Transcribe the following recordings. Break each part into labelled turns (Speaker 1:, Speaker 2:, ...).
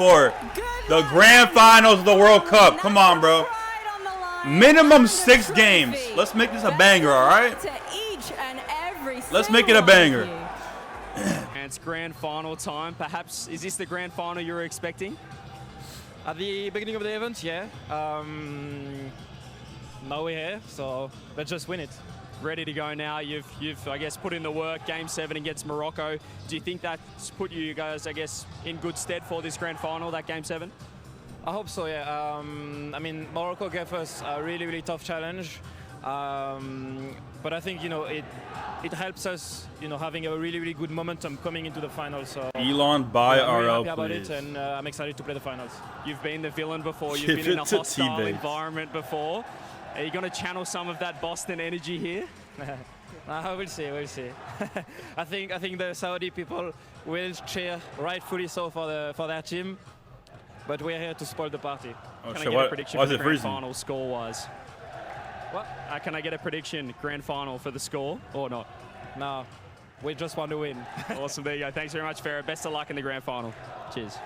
Speaker 1: for the grand finals of the World Cup. Come on, bro. Minimum 6 games. Let's make this a banger, all right? Let's make it a banger.
Speaker 2: And it's grand final time. Perhaps, is this the grand final you were expecting?
Speaker 3: At the beginning of the event, yeah. Now we're here, so let's just win it.
Speaker 2: Ready to go now. You've I guess put in the work. Game 7 against Morocco. Do you think that's put you guys, I guess, in good stead for this grand final, that Game 7?
Speaker 3: I hope so, yeah. I mean, Morocco gave us a really, really tough challenge. But I think, you know, it helps us, you know, having a really, really good momentum coming into the final. So
Speaker 1: Elon, buy
Speaker 3: I'm really
Speaker 1: RL,
Speaker 3: happy about
Speaker 1: please.
Speaker 3: it, and I'm excited to play the finals.
Speaker 2: You've been the villain before. You've
Speaker 1: Give
Speaker 2: been in
Speaker 1: it
Speaker 2: a
Speaker 1: to
Speaker 2: hostile
Speaker 1: T-Base.
Speaker 2: environment before. Are you going to channel some of that Boston energy here?
Speaker 3: We'll see, we'll see. I think the Saudi people will cheer rightfully so for their team, but we're here to spoil the party.
Speaker 1: Oh,
Speaker 2: Can I
Speaker 1: shit,
Speaker 2: get a prediction
Speaker 1: why
Speaker 2: for
Speaker 1: is
Speaker 2: the
Speaker 1: it
Speaker 2: grand
Speaker 1: freezing?
Speaker 2: final score-wise?
Speaker 3: What?
Speaker 2: Can I get a prediction, grand final, for the score or not?
Speaker 3: No, we just want to win.
Speaker 2: Awesome, there you go. Thanks very much, Farah. Best of luck in the grand final. Cheers.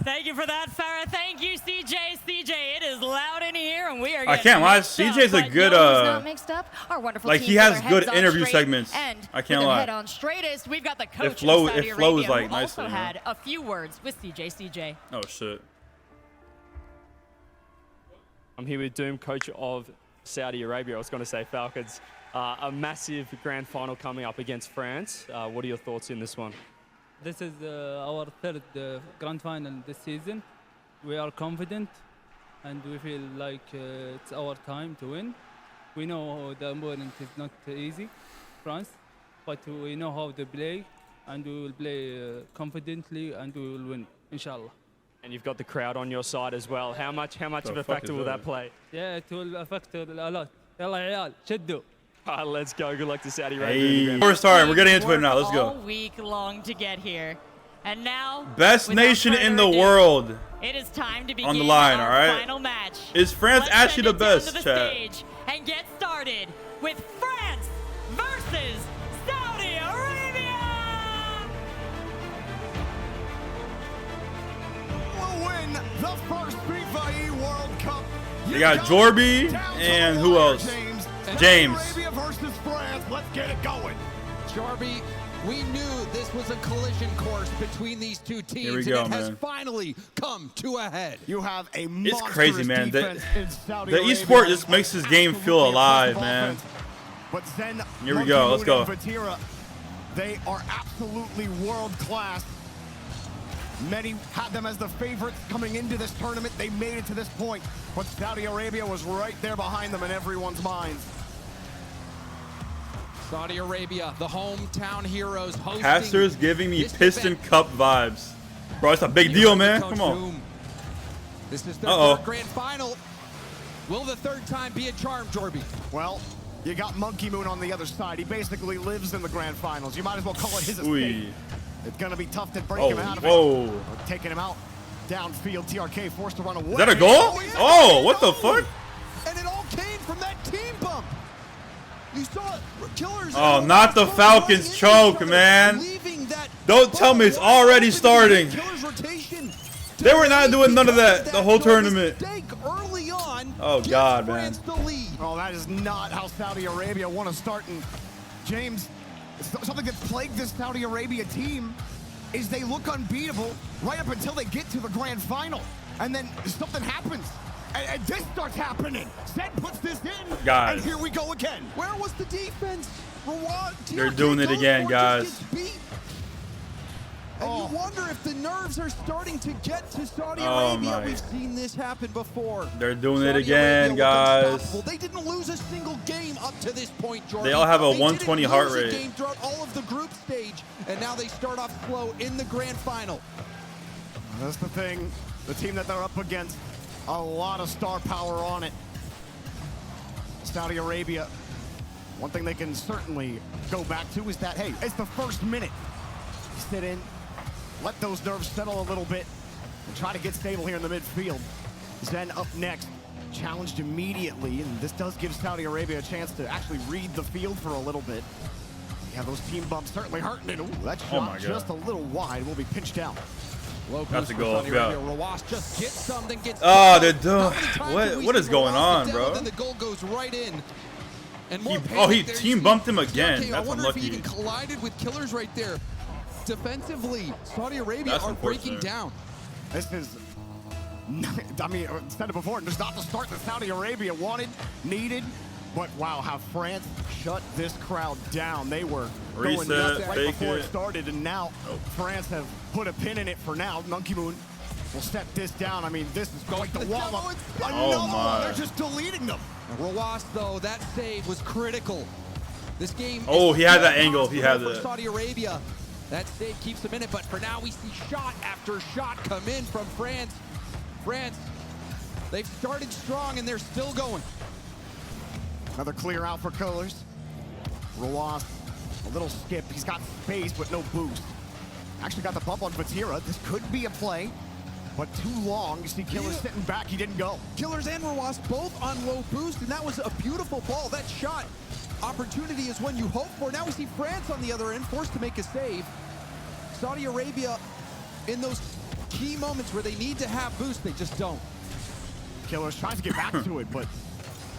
Speaker 4: Thank you for that, Farah. Thank you, CJ. CJ, it is loud in here, and we are.
Speaker 1: I can't lie,
Speaker 4: mixed up,
Speaker 1: CJ's a
Speaker 4: but
Speaker 1: good,
Speaker 4: no, who's not mixed up. Our wonderful
Speaker 1: like,
Speaker 4: team
Speaker 1: he
Speaker 4: with
Speaker 1: has
Speaker 4: their
Speaker 1: good
Speaker 4: heads on
Speaker 1: interview
Speaker 4: straight,
Speaker 1: segments.
Speaker 4: And
Speaker 1: I can't
Speaker 4: with
Speaker 1: lie.
Speaker 4: their head on straightest, we've got the coach
Speaker 1: flow-
Speaker 4: of Saudi
Speaker 1: it flows,
Speaker 4: Arabia,
Speaker 1: like,
Speaker 4: who
Speaker 1: nicely,
Speaker 4: also
Speaker 1: man.
Speaker 4: had a few words with CJ. CJ.
Speaker 1: Oh, shit.
Speaker 2: I'm here with Doom, coach of Saudi Arabia. I was going to say Falcons. A massive grand final coming up against France. What are your thoughts in this one?
Speaker 5: This is our third grand final this season. We are confident and we feel like it's our time to win. We know the opponent is not easy, France, but we know how to play and we will play confidently and we will win, inshallah.
Speaker 2: And you've got the crowd on your side as well. How much of a
Speaker 1: fuck
Speaker 2: factor
Speaker 1: is
Speaker 2: will
Speaker 1: that?
Speaker 2: that play?
Speaker 5: Yeah, it will affect a lot. Yalla عيال, شدوا.
Speaker 2: Let's go. Good luck to Saudi Arabia.
Speaker 1: Hey. We're starting. We're getting into it now. Let's
Speaker 4: All
Speaker 1: go.
Speaker 4: week long to get here, and now
Speaker 1: Best
Speaker 4: without
Speaker 1: nation in
Speaker 4: further
Speaker 1: the
Speaker 4: ado,
Speaker 1: world.
Speaker 4: It is time to begin
Speaker 1: On the line,
Speaker 4: our
Speaker 1: all right?
Speaker 4: final match.
Speaker 1: Is France
Speaker 4: Let's
Speaker 1: actually
Speaker 4: send
Speaker 1: the
Speaker 4: it down
Speaker 1: best,
Speaker 4: to the
Speaker 1: chat?
Speaker 4: stage and get started with France versus Saudi Arabia.
Speaker 6: Will win the first FIFAe World Cup.
Speaker 1: They got Jorby and who else? James.
Speaker 6: Saudi Arabia versus France. Let's get it going.
Speaker 7: Jorby, we knew this was a collision course between these two teams,
Speaker 1: Here we go,
Speaker 7: and it has
Speaker 1: man.
Speaker 7: finally come to a head.
Speaker 6: You have a
Speaker 1: It's crazy, man.
Speaker 6: defense in Saudi
Speaker 1: The
Speaker 6: Arabia.
Speaker 1: esport just makes this game feel
Speaker 6: Absolutely
Speaker 1: alive,
Speaker 6: impressive
Speaker 1: man.
Speaker 6: offense. But then
Speaker 1: Here we go, let's go.
Speaker 6: Vatira, they are absolutely world class. Many had them as the favorites coming into this tournament. They made it to this point, but Saudi Arabia was right there behind them in everyone's minds.
Speaker 7: Saudi Arabia, the hometown heroes, hosting
Speaker 1: Pastor's giving me
Speaker 7: this
Speaker 1: Piston
Speaker 7: event.
Speaker 1: Cup vibes. Bro, it's a big
Speaker 7: You
Speaker 1: deal,
Speaker 7: heard
Speaker 1: man.
Speaker 7: Coach
Speaker 1: Come on.
Speaker 7: Doom. This is their
Speaker 1: Uh-oh.
Speaker 7: third grand final. Will the third time be a charm, Jorby?
Speaker 6: Well, you got Monkey Moon on the other side. He basically lives in the grand finals. You might as well call it his escape.
Speaker 1: Ooh.
Speaker 6: It's going to be tough to break
Speaker 1: Oh,
Speaker 6: him out of
Speaker 1: whoa.
Speaker 6: it. Taking him out downfield, TRK forced to run away.
Speaker 1: Is that a goal?
Speaker 6: yeah.
Speaker 1: Oh, what the fuck?
Speaker 7: And it all came from that team bump. You saw Killers.
Speaker 1: Oh, not the Falcons choke, man. Don't tell me it's already starting. They were not doing none of that the whole tournament. Oh, God, man.
Speaker 6: Oh, that is not how Saudi Arabia want to start. And James, something that plagued this Saudi Arabia team is they look unbeatable right up until they get to the grand final. And then something happens. And this starts happening. Zed puts this in.
Speaker 1: Guys.
Speaker 6: And here we go again.
Speaker 7: Where was the defense?
Speaker 1: They're doing it again, guys.
Speaker 7: And you wonder if the nerves are starting to get to Saudi
Speaker 1: Oh,
Speaker 7: Arabia.
Speaker 1: my.
Speaker 7: We've seen this happen before.
Speaker 1: They're doing it
Speaker 7: Saudi
Speaker 1: again,
Speaker 7: Arabia look
Speaker 1: guys.
Speaker 7: unstoppable. They didn't lose a single game up to this point, Jordan.
Speaker 1: They all have a
Speaker 7: They
Speaker 1: 120
Speaker 7: didn't
Speaker 1: heart
Speaker 7: lose a
Speaker 1: rate.
Speaker 7: game throughout all of the group stage, and now they start off slow in the grand final.
Speaker 6: That's the thing. The team that they're up against, a lot of star power on it. Saudi Arabia, one thing they can certainly go back to is that, hey, it's the first minute. Sit in, let those nerves settle a little bit, and try to get stable here in the midfield. Zen up next, challenged immediately, and this does give Saudi Arabia a chance to actually read the field for a little bit. Yeah, those team bumps certainly hurting it. Ooh, that
Speaker 1: Oh
Speaker 6: shot
Speaker 1: my God.
Speaker 6: just a little wide, will be pinched out.
Speaker 7: Low
Speaker 1: That's
Speaker 7: boost
Speaker 1: a
Speaker 7: for
Speaker 1: goal.
Speaker 7: Saudi
Speaker 1: Yeah.
Speaker 7: Arabia. Rawas just gets something, gets
Speaker 1: Oh, they're
Speaker 7: How
Speaker 1: doing.
Speaker 7: many times have we
Speaker 1: What is
Speaker 7: seen
Speaker 1: going
Speaker 7: Rawas
Speaker 1: on,
Speaker 7: get down,
Speaker 1: bro?
Speaker 7: Then the goal goes right in. And more
Speaker 1: He
Speaker 7: panic there.
Speaker 1: team
Speaker 7: You
Speaker 1: bumped
Speaker 7: see
Speaker 1: him again.
Speaker 7: TRK,
Speaker 1: That's
Speaker 7: I wonder if he
Speaker 1: unlucky.
Speaker 7: even collided with Killers right there. Defensively, Saudi Arabia
Speaker 1: That's
Speaker 7: are breaking
Speaker 1: unfortunate.
Speaker 7: down.
Speaker 6: This is, I mean, I said it before, there's not the start that Saudi Arabia wanted, needed, but wow, how France shut this crowd down. They were going
Speaker 1: Reset,
Speaker 6: nuts right
Speaker 1: fake
Speaker 6: before
Speaker 1: it.
Speaker 6: it started, and now France have put a pin in it for now. Monkey Moon will step this down. I mean, this is quite the wall up.
Speaker 1: Oh, my.
Speaker 6: They're just deleting them.
Speaker 7: Rawas, though, that save was critical. This game.
Speaker 1: Oh,
Speaker 7: is
Speaker 1: he had that
Speaker 7: still
Speaker 1: angle. He had
Speaker 7: possible for
Speaker 1: that.
Speaker 7: Saudi Arabia. That save keeps them in it, but for now we see shot after shot come in from France. France, they've started strong and they're still going.
Speaker 6: Another clear out for Colors. Rawas, a little skip. He's got space, but no boost. Actually got the bump on Vatira. This could be a play, but too long. You see Killers sitting back. He didn't go.
Speaker 7: Killers and Rawas both on low boost, and that was a beautiful ball. That shot opportunity is one you hope for. Now we see France on the other end, forced to make a save. Saudi Arabia in those key moments where they need to have boost, they just don't.
Speaker 6: Killers tries to get back to it, but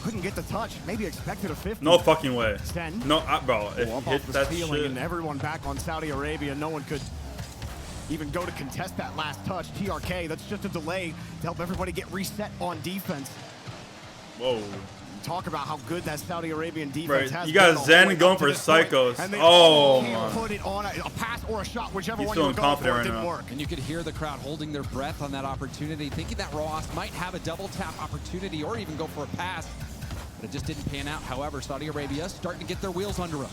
Speaker 6: couldn't get the touch. Maybe expected a 50.
Speaker 1: No fucking way.
Speaker 6: Zen.
Speaker 1: No, bro. If
Speaker 6: Up
Speaker 1: he hit
Speaker 6: off the
Speaker 1: that
Speaker 6: ceiling,
Speaker 1: shit.
Speaker 6: and everyone back on Saudi Arabia. No one could even go to contest that last touch. TRK, that's just a delay to help everybody get reset on defense.
Speaker 1: Whoa.
Speaker 6: Talk about how good that Saudi Arabian defense
Speaker 1: Right,
Speaker 6: has
Speaker 1: you
Speaker 6: been
Speaker 1: got
Speaker 6: all
Speaker 1: Zen
Speaker 6: the way
Speaker 1: going
Speaker 6: up to
Speaker 1: for
Speaker 6: this point.
Speaker 1: psychos.
Speaker 6: And they
Speaker 1: Oh,
Speaker 6: can't
Speaker 1: man.
Speaker 6: put it on a pass or a shot, whichever
Speaker 1: He's
Speaker 6: one you were
Speaker 1: feeling
Speaker 6: going
Speaker 1: confident
Speaker 6: for, it
Speaker 1: right
Speaker 6: didn't
Speaker 1: now.
Speaker 6: work.
Speaker 7: And you could hear the crowd holding their breath on that opportunity, thinking that Rawas might have a double tap opportunity or even go for a pass. But it just didn't pan out. However, Saudi Arabia starting to get their wheels under them.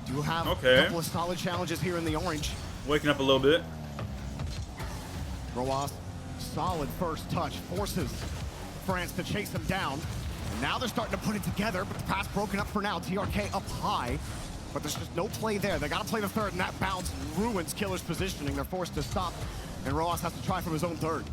Speaker 6: Do have
Speaker 1: Okay.
Speaker 6: a couple of solid challenges here in the orange.
Speaker 1: Waking up a little bit.
Speaker 6: Rawas, solid first touch, forces France to chase him down. And now they're starting to put it together, but the pass broken up for now. TRK up high, but there's just no play there. They got to play the third, and that bounce ruins Killer's positioning. They're forced to stop, and Rawas has to try from his own third.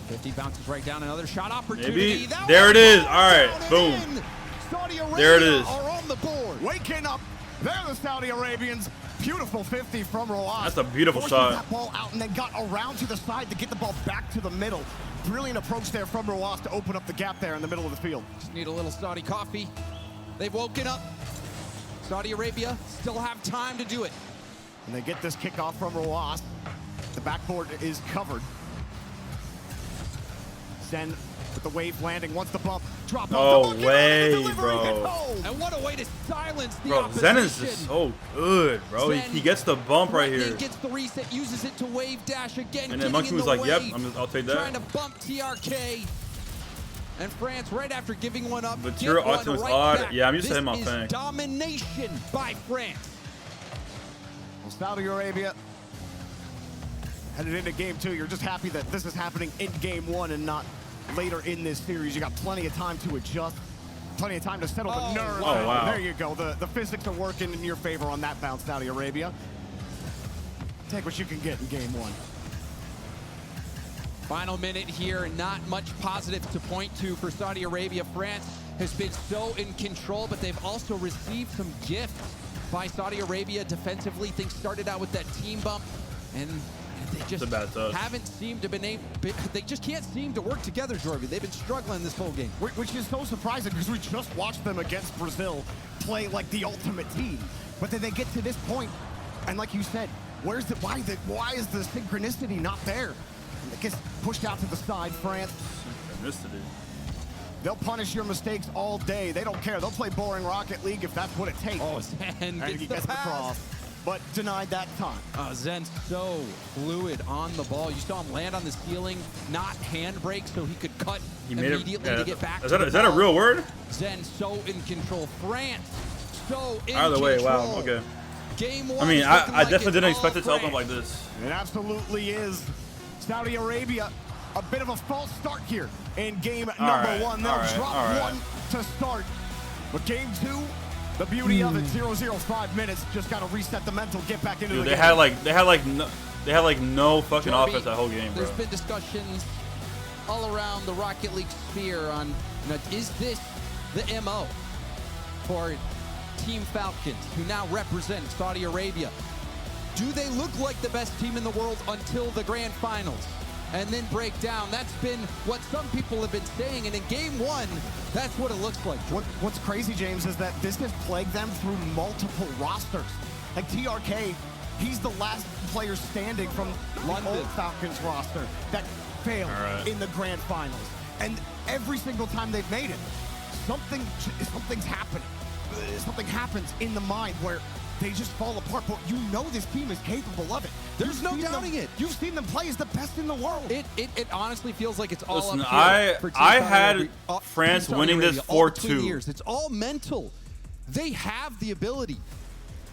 Speaker 7: 50 bounces right down, another shot opportunity.
Speaker 1: Maybe.
Speaker 7: That
Speaker 1: There
Speaker 7: one
Speaker 1: it is.
Speaker 7: goes
Speaker 1: All right.
Speaker 7: down and
Speaker 1: Boom.
Speaker 7: in. Saudi Arabia
Speaker 1: There it is.
Speaker 7: are on the board.
Speaker 6: Waking up, they're the Saudi Arabians. Beautiful 50 from Rawas.
Speaker 1: That's a beautiful
Speaker 6: Forces
Speaker 1: shot.
Speaker 6: that ball out and then got around to the side to get the ball back to the middle. Brilliant approach there from Rawas to open up the gap there in the middle of the field.
Speaker 7: Just need a little Saudi coffee. They've woken up. Saudi Arabia still have time to do it.
Speaker 6: And they get this kickoff from Rawas. The backboard is covered. Zen with the wave landing, wants the bump, drop
Speaker 1: No
Speaker 6: off.
Speaker 1: way, bro.
Speaker 7: And what a way to silence the
Speaker 1: Bro,
Speaker 7: opposition.
Speaker 1: Zen is just so good, bro.
Speaker 7: Zen
Speaker 1: He gets the bump right here.
Speaker 7: Gets the reset, uses it to wave dash again.
Speaker 1: And then
Speaker 7: getting
Speaker 1: Monkey
Speaker 7: in
Speaker 1: was
Speaker 7: the
Speaker 1: like, yep,
Speaker 7: way,
Speaker 1: I'll take that.
Speaker 7: Trying to bump TRK. And France, right after giving one up,
Speaker 1: But
Speaker 7: get
Speaker 1: your
Speaker 7: one
Speaker 1: Optimus
Speaker 7: right
Speaker 1: odd.
Speaker 7: back.
Speaker 1: Yeah, I'm used to
Speaker 7: This
Speaker 1: him on
Speaker 7: is
Speaker 1: thing.
Speaker 7: domination by France.
Speaker 6: Well, Saudi Arabia headed into game 2. You're just happy that this is happening in game 1 and not later in this series. You got plenty of time to adjust, plenty of time to settle the nerves.
Speaker 1: Oh, wow.
Speaker 6: There you go. The physics are working in your favor on that bounce, Saudi Arabia. Take what you can get in game 1.
Speaker 7: Final minute here, and not much positive to point to for Saudi Arabia. France has been so in control, but they've also received some gifts by Saudi Arabia defensively. Things started out with that team bump, and they just
Speaker 1: a bad touch.
Speaker 7: haven't seemed to been able. They just can't seem to work together, Jorby. They've been struggling this whole game.
Speaker 6: Which is so surprising because we just watched them against Brazil play like the ultimate team. But then they get to this point, and like you said, why is the synchronicity not there? And it gets pushed out to the side, France.
Speaker 1: Synchronicity.
Speaker 6: They'll punish your mistakes all day. They don't care. They'll play boring Rocket League if that's what it takes.
Speaker 7: Oh, Zen
Speaker 6: And he
Speaker 7: gets
Speaker 6: gets
Speaker 7: the
Speaker 6: the cross, but denied that time.
Speaker 7: Zen's so fluid on the ball. You saw him land on the ceiling, not handbrake, so he could cut
Speaker 1: He made it.
Speaker 7: immediately
Speaker 1: Yeah,
Speaker 7: to get back
Speaker 1: is
Speaker 7: to
Speaker 1: that
Speaker 7: the
Speaker 1: is that a
Speaker 7: ball.
Speaker 1: real word?
Speaker 7: Zen so in control. France so in
Speaker 1: Either way, wow.
Speaker 7: control.
Speaker 1: Okay.
Speaker 7: Game
Speaker 1: I
Speaker 7: one
Speaker 1: mean,
Speaker 7: is
Speaker 1: I
Speaker 7: looking like
Speaker 1: definitely
Speaker 7: it's
Speaker 1: didn't
Speaker 7: all
Speaker 1: expect it to open up
Speaker 7: France.
Speaker 1: like this.
Speaker 6: It absolutely is. Saudi Arabia, a bit of a false start here in game number
Speaker 1: right,
Speaker 6: 1. They'll
Speaker 1: all right,
Speaker 6: drop
Speaker 1: all right.
Speaker 6: 1 to start. But game 2, the beauty of it, 0-0, 5 minutes. Just got to reset the mental, get back into
Speaker 1: Dude,
Speaker 6: the
Speaker 1: they
Speaker 6: game.
Speaker 1: had like no fucking
Speaker 7: Jorby,
Speaker 1: offense that whole game, bro.
Speaker 7: There's been discussions all around the Rocket League sphere on, is this the MO for Team Falcons, who now represent Saudi Arabia? do they look like the best team in the world until the grand finals and then break down? That's been what some people have been saying, and in game one, that's what it looks like.
Speaker 6: What's crazy, James, is that this has plagued them through multiple rosters. Like TRK, he's the last player standing from the old Falcons roster that failed in the grand finals. And every single time they've made it, something's happening. Something happens in the mind where they just fall apart, but you know this team is capable of it.
Speaker 7: There's no doubting it.
Speaker 6: You've seen them play as the best in the world.
Speaker 7: It honestly feels like it's all
Speaker 1: Listen,
Speaker 7: up here for Team
Speaker 1: I
Speaker 7: Saudi
Speaker 1: had
Speaker 7: Arabia,
Speaker 1: France
Speaker 7: Team Saudi
Speaker 1: winning this
Speaker 7: Arabia, all
Speaker 1: 4-2.
Speaker 7: between the years. It's all mental. They have the ability.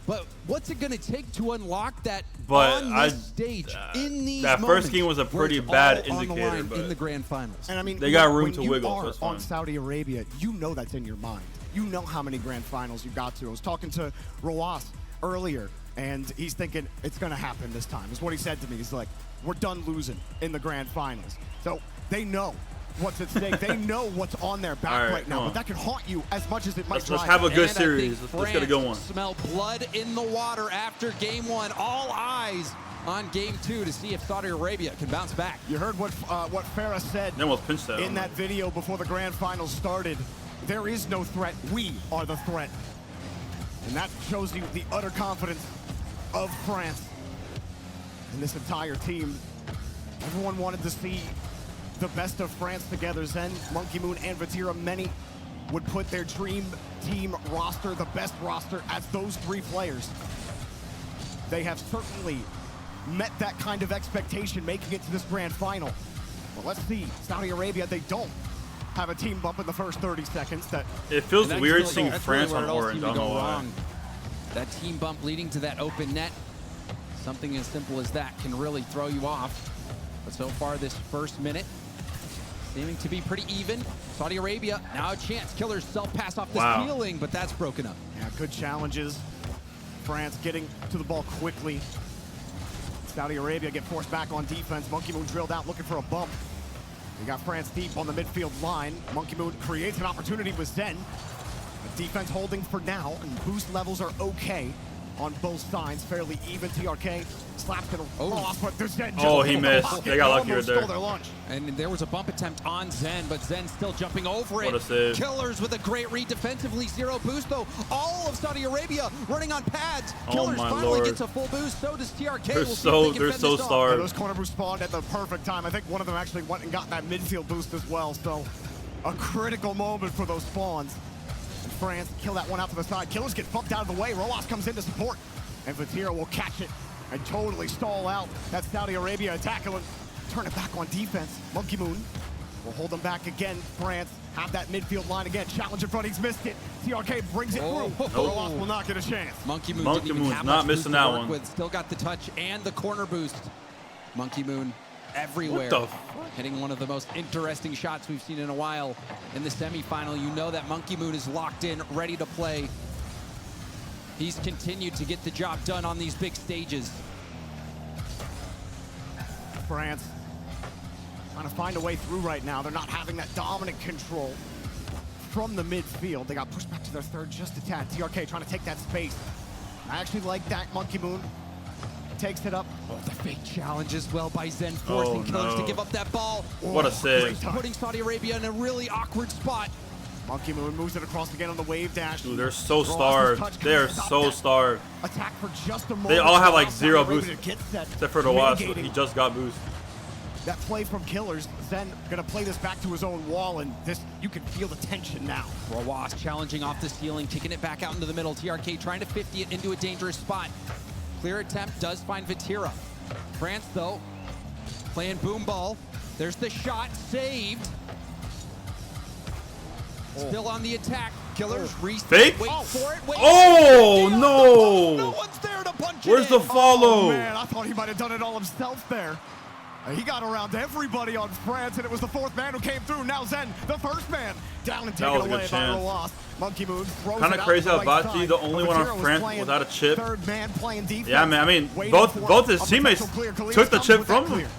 Speaker 7: But what's it going to take to unlock that on this stage in these
Speaker 1: that
Speaker 7: moments
Speaker 1: first game was a
Speaker 7: where
Speaker 1: pretty
Speaker 7: it's
Speaker 1: bad
Speaker 7: all on the
Speaker 1: indicator,
Speaker 7: line
Speaker 1: but
Speaker 7: in the grand finals?
Speaker 6: And I mean,
Speaker 1: they got room
Speaker 6: when
Speaker 1: to
Speaker 6: you
Speaker 1: wiggle,
Speaker 6: are
Speaker 1: so it's fine.
Speaker 6: on Saudi Arabia, you know that's in your mind. You know how many grand finals you got to. I was talking to Roas earlier, and he's thinking it's going to happen this time. Is what he said to me. He's like, we're done losing in the grand finals. So they know what's at stake. They know what's on their back right now, but that can haunt you as much as it might.
Speaker 1: Let's have a good
Speaker 7: And
Speaker 1: series. Let's get a good one.
Speaker 7: Smell blood in the water after game one. All eyes on game two to see if Saudi Arabia can bounce back.
Speaker 6: You heard what Farah said
Speaker 1: They almost pinched that
Speaker 6: in that video before the grand finals started. There is no threat. We are the threat. And that shows you the utter confidence of France and this entire team. Everyone wanted to see the best of France together. Zen, Monkey Moon, and Vatira. Many would put their dream team roster, the best roster, as those three players. They have certainly met that kind of expectation making it to this grand final. Well, let's see. Saudi Arabia, they don't have a team bump in the first 30 seconds.
Speaker 1: It feels weird
Speaker 7: really,
Speaker 1: seeing France
Speaker 7: really
Speaker 1: on orange. I don't know why.
Speaker 7: That team bump leading to that open net, something as simple as that can really throw you off. But so far this first minute, seeming to be pretty even. Saudi Arabia, now a chance. Killers self-pass off the ceiling, but that's broken up.
Speaker 6: Yeah, good challenges. France getting to the ball quickly. Saudi Arabia get forced back on defense. Monkey Moon drilled out looking for a bump. We got France deep on the midfield line. Monkey Moon creates an opportunity with Zen. The defense holding for now, and boost levels are okay on both sides. Fairly even. TRK slapped it across, but there's Zen.
Speaker 1: He missed. They got lucky right there.
Speaker 6: Stole their lunch.
Speaker 7: And there was a bump attempt on Zen, but Zen still jumping over it.
Speaker 1: What a save.
Speaker 7: Killers with a great read defensively. Zero boost, though. All of Saudi Arabia running on pads. Killers
Speaker 1: my
Speaker 7: finally
Speaker 1: Lord.
Speaker 7: gets a full boost. So does TRK.
Speaker 1: They're
Speaker 7: We'll see if they can
Speaker 1: they're
Speaker 7: fend
Speaker 1: so
Speaker 7: this off.
Speaker 1: starved.
Speaker 6: Yeah, those corner boosts spawned at the perfect time. I think one of them actually went and got that midfield boost as well. So a critical moment for those spawns. And France kill that one out to the side. Killers get bumped out of the way. Roas comes in to support. And Vatira will catch it and totally stall out that Saudi Arabia attack and turn it back on defense. Monkey Moon will hold them back again. France have that midfield line again. Challenge in front. He's missed it. TRK brings it through. Roas will not get a chance.
Speaker 7: Monkey Moon
Speaker 1: Monkey
Speaker 7: didn't even
Speaker 1: Moon's
Speaker 7: have
Speaker 1: not
Speaker 7: much boost
Speaker 1: missing
Speaker 7: to
Speaker 1: that
Speaker 7: work
Speaker 1: one.
Speaker 7: with. Still got the touch and the corner boost. Monkey Moon everywhere.
Speaker 1: What the
Speaker 7: Hitting one of the most interesting shots we've seen in a while in the semifinal. You know that Monkey Moon is locked in, ready to play. He's continued to get the job done on these big stages.
Speaker 6: France trying to find a way through right now. They're not having that dominant control from the midfield. They got pushed back to their third just a tad. TRK trying to take that space. I actually like that. Monkey Moon takes it up.
Speaker 7: Oh, the fake challenge as well by Zen, forcing Killers to give up that ball.
Speaker 1: What a save.
Speaker 7: Putting Saudi Arabia in a really awkward spot.
Speaker 6: Monkey Moon moves it across again on the wave dash.
Speaker 1: Dude, they're so starved. They are so starved.
Speaker 6: Attack for just a moment.
Speaker 1: They all have like
Speaker 6: Saudi
Speaker 1: zero
Speaker 6: Arabia
Speaker 1: boost,
Speaker 6: gets that,
Speaker 1: except for the Wasp. He
Speaker 6: mitigating
Speaker 1: just got boost.
Speaker 6: that play from Killers. Zen gonna play this back to his own wall, and this, you can feel the tension now.
Speaker 7: Rawas challenging off the ceiling, kicking it back out into the middle. TRK trying to 50 it into a dangerous spot. Clear attempt does find Vatira. France, though, playing boom ball. There's the shot, saved. Still on the attack. Killers
Speaker 1: Fake?
Speaker 7: Wait for it. Wait
Speaker 1: Oh,
Speaker 7: no!
Speaker 1: no.
Speaker 7: No one's there to punch
Speaker 1: Where's
Speaker 7: it
Speaker 1: the
Speaker 7: in.
Speaker 1: follow?
Speaker 6: Oh, man, I thought he might have done it all himself there. He got around everybody on France, and it was the fourth man who came through. Now Zen, the first man, down and taken
Speaker 1: was a good
Speaker 6: away by
Speaker 1: chance.
Speaker 6: Roas. Monkey Moon throws
Speaker 1: Kinda
Speaker 6: it out
Speaker 1: crazy
Speaker 6: to the
Speaker 1: how
Speaker 6: right
Speaker 1: Bati,
Speaker 6: side.
Speaker 1: the only one on
Speaker 6: Vatira was
Speaker 1: France
Speaker 6: playing
Speaker 1: without a chip.
Speaker 6: Third man playing defense.
Speaker 1: Yeah, man. I mean,
Speaker 6: Waiting
Speaker 1: both
Speaker 6: for
Speaker 1: his
Speaker 6: a
Speaker 1: teammates
Speaker 6: potential clear. Khalid
Speaker 1: took the
Speaker 6: comes
Speaker 1: chip
Speaker 6: with that
Speaker 1: from him.
Speaker 6: clear.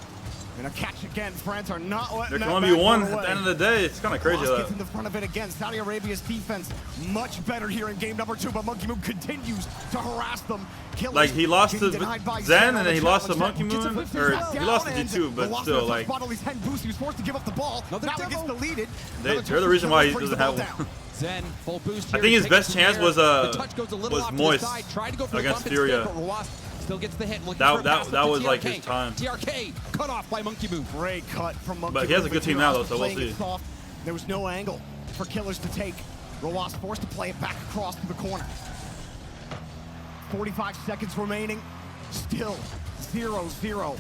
Speaker 6: And a catch again. France are not letting
Speaker 1: There
Speaker 6: that
Speaker 1: can only be
Speaker 6: back
Speaker 1: one
Speaker 6: run
Speaker 1: at
Speaker 6: away.
Speaker 1: the end of the day. It's kind of crazy
Speaker 6: Ross
Speaker 1: though.
Speaker 6: gets in the front of it again. Saudi Arabia's defense much better here in game number 2, but Monkey Moon continues to harass them. Killers
Speaker 1: Like he lost to
Speaker 6: getting denied by
Speaker 1: Zen
Speaker 6: on
Speaker 1: and
Speaker 6: the
Speaker 1: then he lost to
Speaker 6: challenge.
Speaker 1: Monkey
Speaker 6: Gets a
Speaker 1: Moon,
Speaker 6: 50
Speaker 1: or
Speaker 6: shot
Speaker 1: he
Speaker 6: down,
Speaker 1: lost to
Speaker 6: and
Speaker 1: G2, but
Speaker 6: Ross
Speaker 1: still,
Speaker 6: with a
Speaker 1: like,
Speaker 6: bottle, he's 10 boost. He was forced to give up the ball.
Speaker 7: Another
Speaker 6: Now he
Speaker 7: demo.
Speaker 6: gets deleted.
Speaker 1: they're the reason why he doesn't have one.
Speaker 7: Zen, full boost
Speaker 1: I
Speaker 7: here.
Speaker 1: think his
Speaker 7: Takes
Speaker 1: best
Speaker 7: it to the
Speaker 1: chance
Speaker 7: air.
Speaker 1: was
Speaker 7: The touch goes a little off to the
Speaker 1: Moist
Speaker 7: side. Tried to go for the
Speaker 1: against
Speaker 7: bump instead,
Speaker 1: Furia.
Speaker 7: but Ross still gets the hit. Looking
Speaker 1: That-
Speaker 7: for a
Speaker 1: that-
Speaker 7: pass
Speaker 1: that
Speaker 7: up to
Speaker 1: was, like,
Speaker 7: TRK.
Speaker 1: his time.
Speaker 7: TRK cut off by Monkey Moon.
Speaker 6: Great cut from Monkey
Speaker 1: But he has
Speaker 6: Moon,
Speaker 1: a good team
Speaker 6: Ross
Speaker 1: now, though,
Speaker 6: was
Speaker 1: so we'll
Speaker 6: playing it
Speaker 1: see.
Speaker 6: soft. There was no angle for Killers to take. Roas forced to play it back across to the corner. 45 seconds remaining. Still 0-0.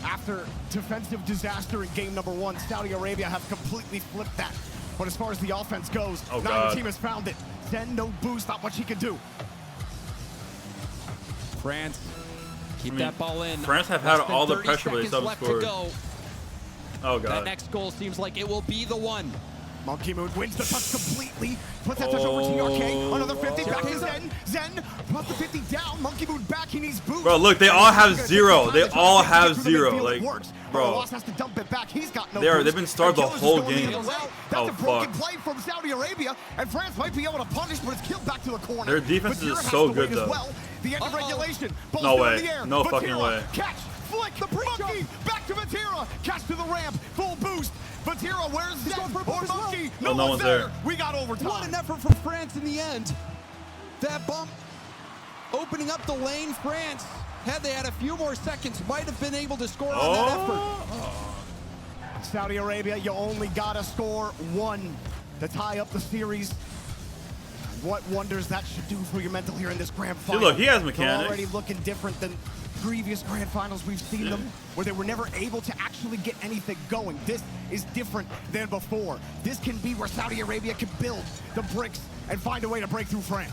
Speaker 6: After defensive disaster in game number 1, Saudi Arabia have completely flipped that. But as far as the offense goes,
Speaker 1: Oh,
Speaker 6: neither
Speaker 1: God.
Speaker 6: team has found it. Zen, no boost, not much he can do.
Speaker 7: France, keep
Speaker 1: I mean,
Speaker 7: that ball in.
Speaker 1: France have had
Speaker 7: Less than
Speaker 1: all the
Speaker 7: 30
Speaker 1: pressure, but they
Speaker 7: seconds
Speaker 1: still
Speaker 7: left
Speaker 1: haven't
Speaker 7: to
Speaker 1: scored.
Speaker 7: go.
Speaker 1: Oh
Speaker 7: That
Speaker 1: god.
Speaker 7: next goal seems like it will be the one.
Speaker 6: Monkey Moon wins the touch completely. Puts that touch over to TRK. Another 50. Back to Zen. Zen puts the 50 down. Monkey Moon back. He needs boost.
Speaker 1: Bro, look, they all have zero. They all have zero. Like, bro.
Speaker 6: Ross has to dump it back. He's got no
Speaker 1: They've
Speaker 6: boost.
Speaker 1: been starved
Speaker 6: And
Speaker 1: the
Speaker 6: Killers
Speaker 1: whole
Speaker 6: is going
Speaker 1: game.
Speaker 6: the other way. That's
Speaker 1: Oh,
Speaker 6: a broken
Speaker 1: fuck.
Speaker 6: play from Saudi Arabia, and France might be able to punish, but it's killed back to the corner.
Speaker 1: Their defense
Speaker 6: But
Speaker 1: is
Speaker 6: Furia has
Speaker 1: so
Speaker 6: to
Speaker 1: good,
Speaker 6: wait as
Speaker 1: though.
Speaker 6: well. The end of regulation. Ball's
Speaker 1: No
Speaker 6: still in
Speaker 1: way.
Speaker 6: the air.
Speaker 1: No fucking
Speaker 6: Vatira,
Speaker 1: way.
Speaker 6: Catch. Flick. Monkey. Back to Vatira. Catch to the ramp. Full boost. Vatira, where's Zen
Speaker 7: going for a
Speaker 6: or
Speaker 7: bump as well.
Speaker 6: Monkey?
Speaker 1: No one's there.
Speaker 6: We got overtime.
Speaker 7: What an effort from France in the end. That bump opening up the lane. France, had they had a few more seconds, might have been able to score on that effort.
Speaker 1: Oh.
Speaker 6: Saudi Arabia, you only gotta score 1 to tie up the series. What wonders that should do for your mental here in this grand final.
Speaker 1: look, he has
Speaker 6: They're
Speaker 1: mechanics.
Speaker 6: already looking different than previous grand finals we've seen them, where they were never able to actually get anything going. This is different than before. This can be where Saudi Arabia can build the bricks and find a way to break through France.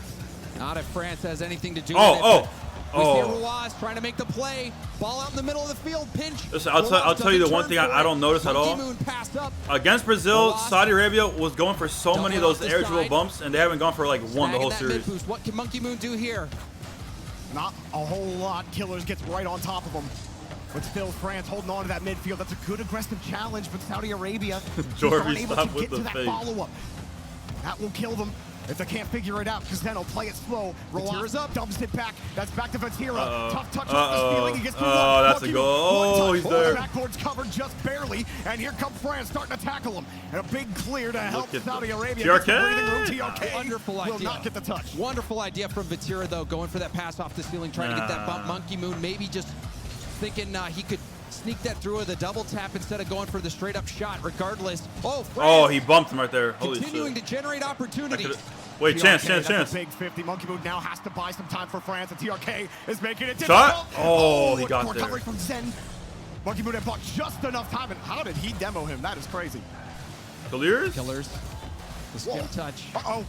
Speaker 7: Not if France has anything to do
Speaker 1: Oh,
Speaker 7: with it.
Speaker 1: oh,
Speaker 7: but we see
Speaker 1: oh.
Speaker 7: Ruaz trying to make the play. Ball out in the middle of the field. Pinch.
Speaker 1: Listen, I'll
Speaker 7: Ruaz
Speaker 1: tell you the
Speaker 7: doesn't
Speaker 1: one
Speaker 7: turn
Speaker 1: thing
Speaker 7: for
Speaker 1: I
Speaker 7: it.
Speaker 1: don't notice at
Speaker 7: Monkey
Speaker 1: all.
Speaker 7: Moon passed up.
Speaker 1: Against Brazil,
Speaker 7: Ross.
Speaker 1: Saudi Arabia was going for so many of
Speaker 7: Double
Speaker 1: those
Speaker 7: off the
Speaker 1: air dribble
Speaker 7: side.
Speaker 1: bumps, and they haven't gone for like one the
Speaker 7: Snagging
Speaker 1: whole
Speaker 7: that
Speaker 1: series.
Speaker 7: mid-boost. What can Monkey Moon do here?
Speaker 6: Not a whole lot. Killers gets right on top of them. But still, France holding on to that midfield. That's a good aggressive challenge, but Saudi Arabia just
Speaker 1: Jorby,
Speaker 6: aren't able
Speaker 1: stop
Speaker 6: to
Speaker 1: with
Speaker 6: get to
Speaker 1: the
Speaker 6: that
Speaker 1: face.
Speaker 6: follow-up. That will kill them if they can't figure it out, because then he'll play it slow.
Speaker 7: Vatira's up.
Speaker 6: Dumps it back. That's back to Vatira.
Speaker 1: Uh-oh.
Speaker 6: Tough touch off
Speaker 1: Uh-oh.
Speaker 6: the ceiling. He gets through
Speaker 1: Oh,
Speaker 6: one.
Speaker 1: that's a
Speaker 6: Monkey
Speaker 1: goal.
Speaker 6: Moon,
Speaker 1: Oh,
Speaker 6: one
Speaker 1: he's
Speaker 6: touch.
Speaker 1: there.
Speaker 6: The backboard's covered just barely, and here comes France starting to tackle him. And a big clear to help
Speaker 1: at
Speaker 6: Saudi
Speaker 1: the-
Speaker 6: Arabia.
Speaker 1: TRK?
Speaker 6: Gets the breathing room. TRK
Speaker 7: Wonderful
Speaker 6: will
Speaker 7: idea.
Speaker 6: not get the touch.
Speaker 7: Wonderful idea from Vatira, though, going for that pass off the ceiling, trying to get that bump. Monkey Moon maybe just thinking he could sneak that through with a double tap instead of going for the straight-up shot. Regardless,
Speaker 1: Oh,
Speaker 7: France
Speaker 1: he bumped him right there. Holy
Speaker 7: continuing
Speaker 1: shit.
Speaker 7: to generate
Speaker 1: That
Speaker 7: opportunities.
Speaker 1: could've- Wait, chance.
Speaker 6: That's a big 50. Monkey Moon now has to buy some time for France, and TRK is making it
Speaker 1: Shot?
Speaker 6: difficult.
Speaker 1: Oh, he got
Speaker 6: recovery
Speaker 1: there.
Speaker 6: from Zen. Monkey Moon had bought just enough time, and how did he demo him? That is crazy.
Speaker 1: Killers?
Speaker 7: Killers, the skim touch.
Speaker 6: Uh-oh.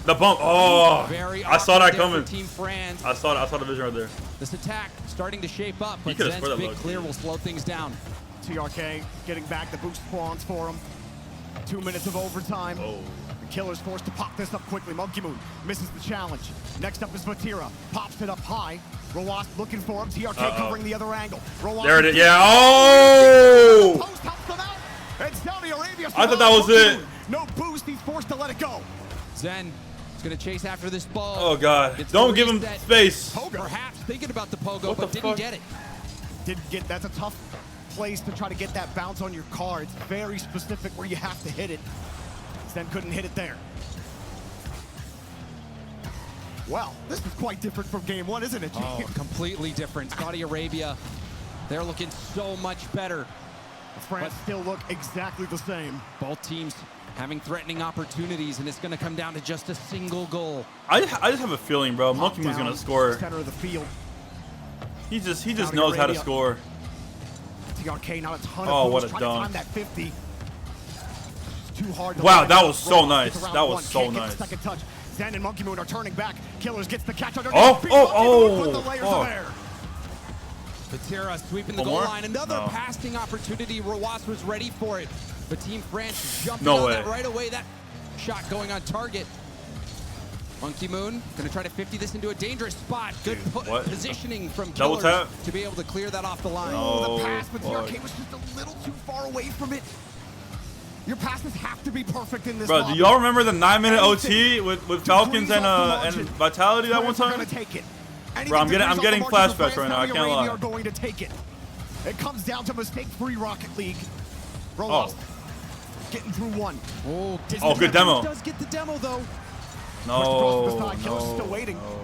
Speaker 1: The bump. Oh,
Speaker 7: Very
Speaker 1: I saw that
Speaker 7: awkward there
Speaker 1: coming.
Speaker 7: for Team France.
Speaker 1: I saw the vision right there.
Speaker 7: This attack starting to shape up, but
Speaker 1: could've
Speaker 7: Zen's
Speaker 1: scored that
Speaker 7: big
Speaker 1: low-key.
Speaker 7: clear will slow things down.
Speaker 6: TRK getting back. The boost spawns for him. 2 minutes of overtime.
Speaker 1: Oh.
Speaker 6: The Killer's forced to pop this up quickly. Monkey Moon misses the challenge. Next up is Vatira. Pops it up high. Roas looking for him. TRK covering the other angle. Roas
Speaker 1: There it is. Yeah. Oh!
Speaker 6: Post helps them out. And Saudi Arabia.
Speaker 1: I thought that was
Speaker 6: Monkey
Speaker 1: it.
Speaker 6: Moon. No boost. He's forced to let it go.
Speaker 7: Zen is going to chase after this ball.
Speaker 1: Oh, God.
Speaker 7: Gets
Speaker 1: Don't
Speaker 7: the
Speaker 1: give him
Speaker 7: reset.
Speaker 1: space.
Speaker 7: Perhaps thinking about the pogo,
Speaker 1: What
Speaker 7: but
Speaker 1: the
Speaker 7: didn't
Speaker 1: fuck?
Speaker 7: get it.
Speaker 6: Didn't get. That's a tough place to try to get that bounce on your car. It's very specific where you have to hit it. Zen couldn't hit it there. Well, this is quite different from game 1, isn't it, Gene?
Speaker 7: Oh, completely different. Saudi Arabia, they're looking so much better.
Speaker 6: France still look exactly the same.
Speaker 7: Both teams having threatening opportunities, and it's going to come down to just a single goal.
Speaker 1: I just have a feeling, bro. Monkey Moon's
Speaker 6: Down,
Speaker 1: gonna score.
Speaker 6: Center of the field.
Speaker 1: He just
Speaker 6: Saudi
Speaker 1: knows how to
Speaker 6: Arabia.
Speaker 1: score.
Speaker 6: TRK, not a ton
Speaker 1: Oh,
Speaker 6: of
Speaker 1: what
Speaker 6: boost,
Speaker 1: a
Speaker 6: trying to
Speaker 1: dunk.
Speaker 6: time that 50. It's too hard to
Speaker 1: Wow,
Speaker 6: line
Speaker 1: that
Speaker 6: up.
Speaker 1: was so
Speaker 6: Ross
Speaker 1: nice.
Speaker 6: gets around
Speaker 1: That was
Speaker 6: one,
Speaker 1: so
Speaker 6: can't get the
Speaker 1: nice.
Speaker 6: second touch. Zen and Monkey Moon are turning back. Killers gets the catch underneath.
Speaker 1: Oh,
Speaker 6: Monkey
Speaker 1: oh,
Speaker 6: Moon put
Speaker 1: oh,
Speaker 6: the layers
Speaker 1: fuck.
Speaker 6: of air.
Speaker 7: Vatira sweeping the
Speaker 1: One
Speaker 7: goal
Speaker 1: more?
Speaker 7: line. Another
Speaker 1: No.
Speaker 7: passing opportunity. Roas was ready for it. But Team France jumping
Speaker 1: No
Speaker 7: on
Speaker 1: way.
Speaker 7: that right away. That shot going on target. Monkey Moon gonna try to 50 this into a dangerous spot. Good
Speaker 1: what?
Speaker 7: positioning from
Speaker 1: Double
Speaker 7: Killers
Speaker 1: tap?
Speaker 7: to be able to clear that off the line.
Speaker 1: No.
Speaker 6: The pass, but
Speaker 1: fuck.
Speaker 6: TRK was just a little too far away from it. Your passes have to be perfect in this
Speaker 1: Bro,
Speaker 6: lobby.
Speaker 1: do y'all remember the 9-minute OT with Falcons
Speaker 6: Degrees
Speaker 1: and
Speaker 6: off the margin.
Speaker 1: Vitality that one
Speaker 6: France are
Speaker 1: time?
Speaker 6: gonna take it.
Speaker 1: Bro, I'm getting
Speaker 6: Anything
Speaker 1: flashbacks
Speaker 6: degrees off
Speaker 1: right
Speaker 6: the
Speaker 1: now, I
Speaker 6: margin for France,
Speaker 1: can't
Speaker 6: Saudi
Speaker 1: lie.
Speaker 6: Arabia are going to take it. It comes down to mistake-free Rocket League.
Speaker 1: Oh.
Speaker 6: Rolos getting through one.
Speaker 1: Oh, good demo.
Speaker 7: Does get the demo though.
Speaker 1: No,
Speaker 6: Pushed across the side. Killer's
Speaker 1: no,
Speaker 6: still waiting.
Speaker 1: no.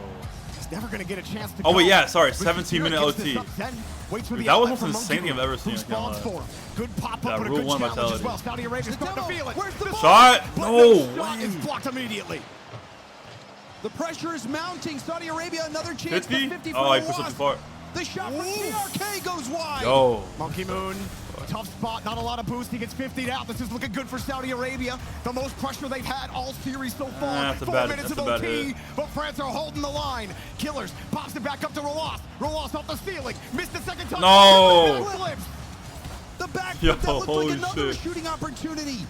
Speaker 6: He's never going to get a chance to
Speaker 1: Oh,
Speaker 6: go.
Speaker 1: wait, yeah, sorry,
Speaker 6: But
Speaker 1: 17-minute
Speaker 6: Shakira gives this
Speaker 1: OT.
Speaker 6: up, then waits for the
Speaker 1: That was
Speaker 6: outlet
Speaker 1: the most
Speaker 6: from
Speaker 1: insane thing I've ever
Speaker 6: Monkey
Speaker 1: seen,
Speaker 6: Moon,
Speaker 1: I
Speaker 6: who
Speaker 1: can't
Speaker 6: spawns
Speaker 1: lie.
Speaker 6: for him. Good pop-up
Speaker 1: That
Speaker 6: and a
Speaker 1: rule
Speaker 6: good
Speaker 1: one
Speaker 6: challenge as
Speaker 1: vitality.
Speaker 6: well. Saudi Arabia's
Speaker 7: The
Speaker 6: starting to
Speaker 7: demo.
Speaker 6: feel it.
Speaker 7: Where's the ball?
Speaker 1: Shot?
Speaker 6: But
Speaker 1: No
Speaker 6: shot
Speaker 1: way.
Speaker 6: is blocked immediately.
Speaker 7: The pressure is mounting. Saudi Arabia, another chance
Speaker 1: 50?
Speaker 7: for 50 for
Speaker 1: Oh, he
Speaker 7: the
Speaker 1: pushed up too
Speaker 7: Wasp.
Speaker 1: far.
Speaker 7: The shot from TRK goes wide.
Speaker 1: Yo.
Speaker 6: Monkey Moon, tough spot, not a lot of boost. He gets 50'd out. This is looking good for Saudi Arabia. The most pressure they've had all series so far.
Speaker 1: That's a
Speaker 6: 4
Speaker 1: bad-
Speaker 6: minutes
Speaker 1: that's
Speaker 6: of
Speaker 1: a bad
Speaker 6: OT,
Speaker 1: hit.
Speaker 6: but France are holding the line. Killers pops it back up to Rolos. Rolos off the ceiling. Missed the second time.
Speaker 1: No.
Speaker 6: Flips.
Speaker 7: The back
Speaker 1: Yo,
Speaker 7: flip, that looked
Speaker 1: holy
Speaker 7: like another
Speaker 1: shit.
Speaker 7: shooting opportunity.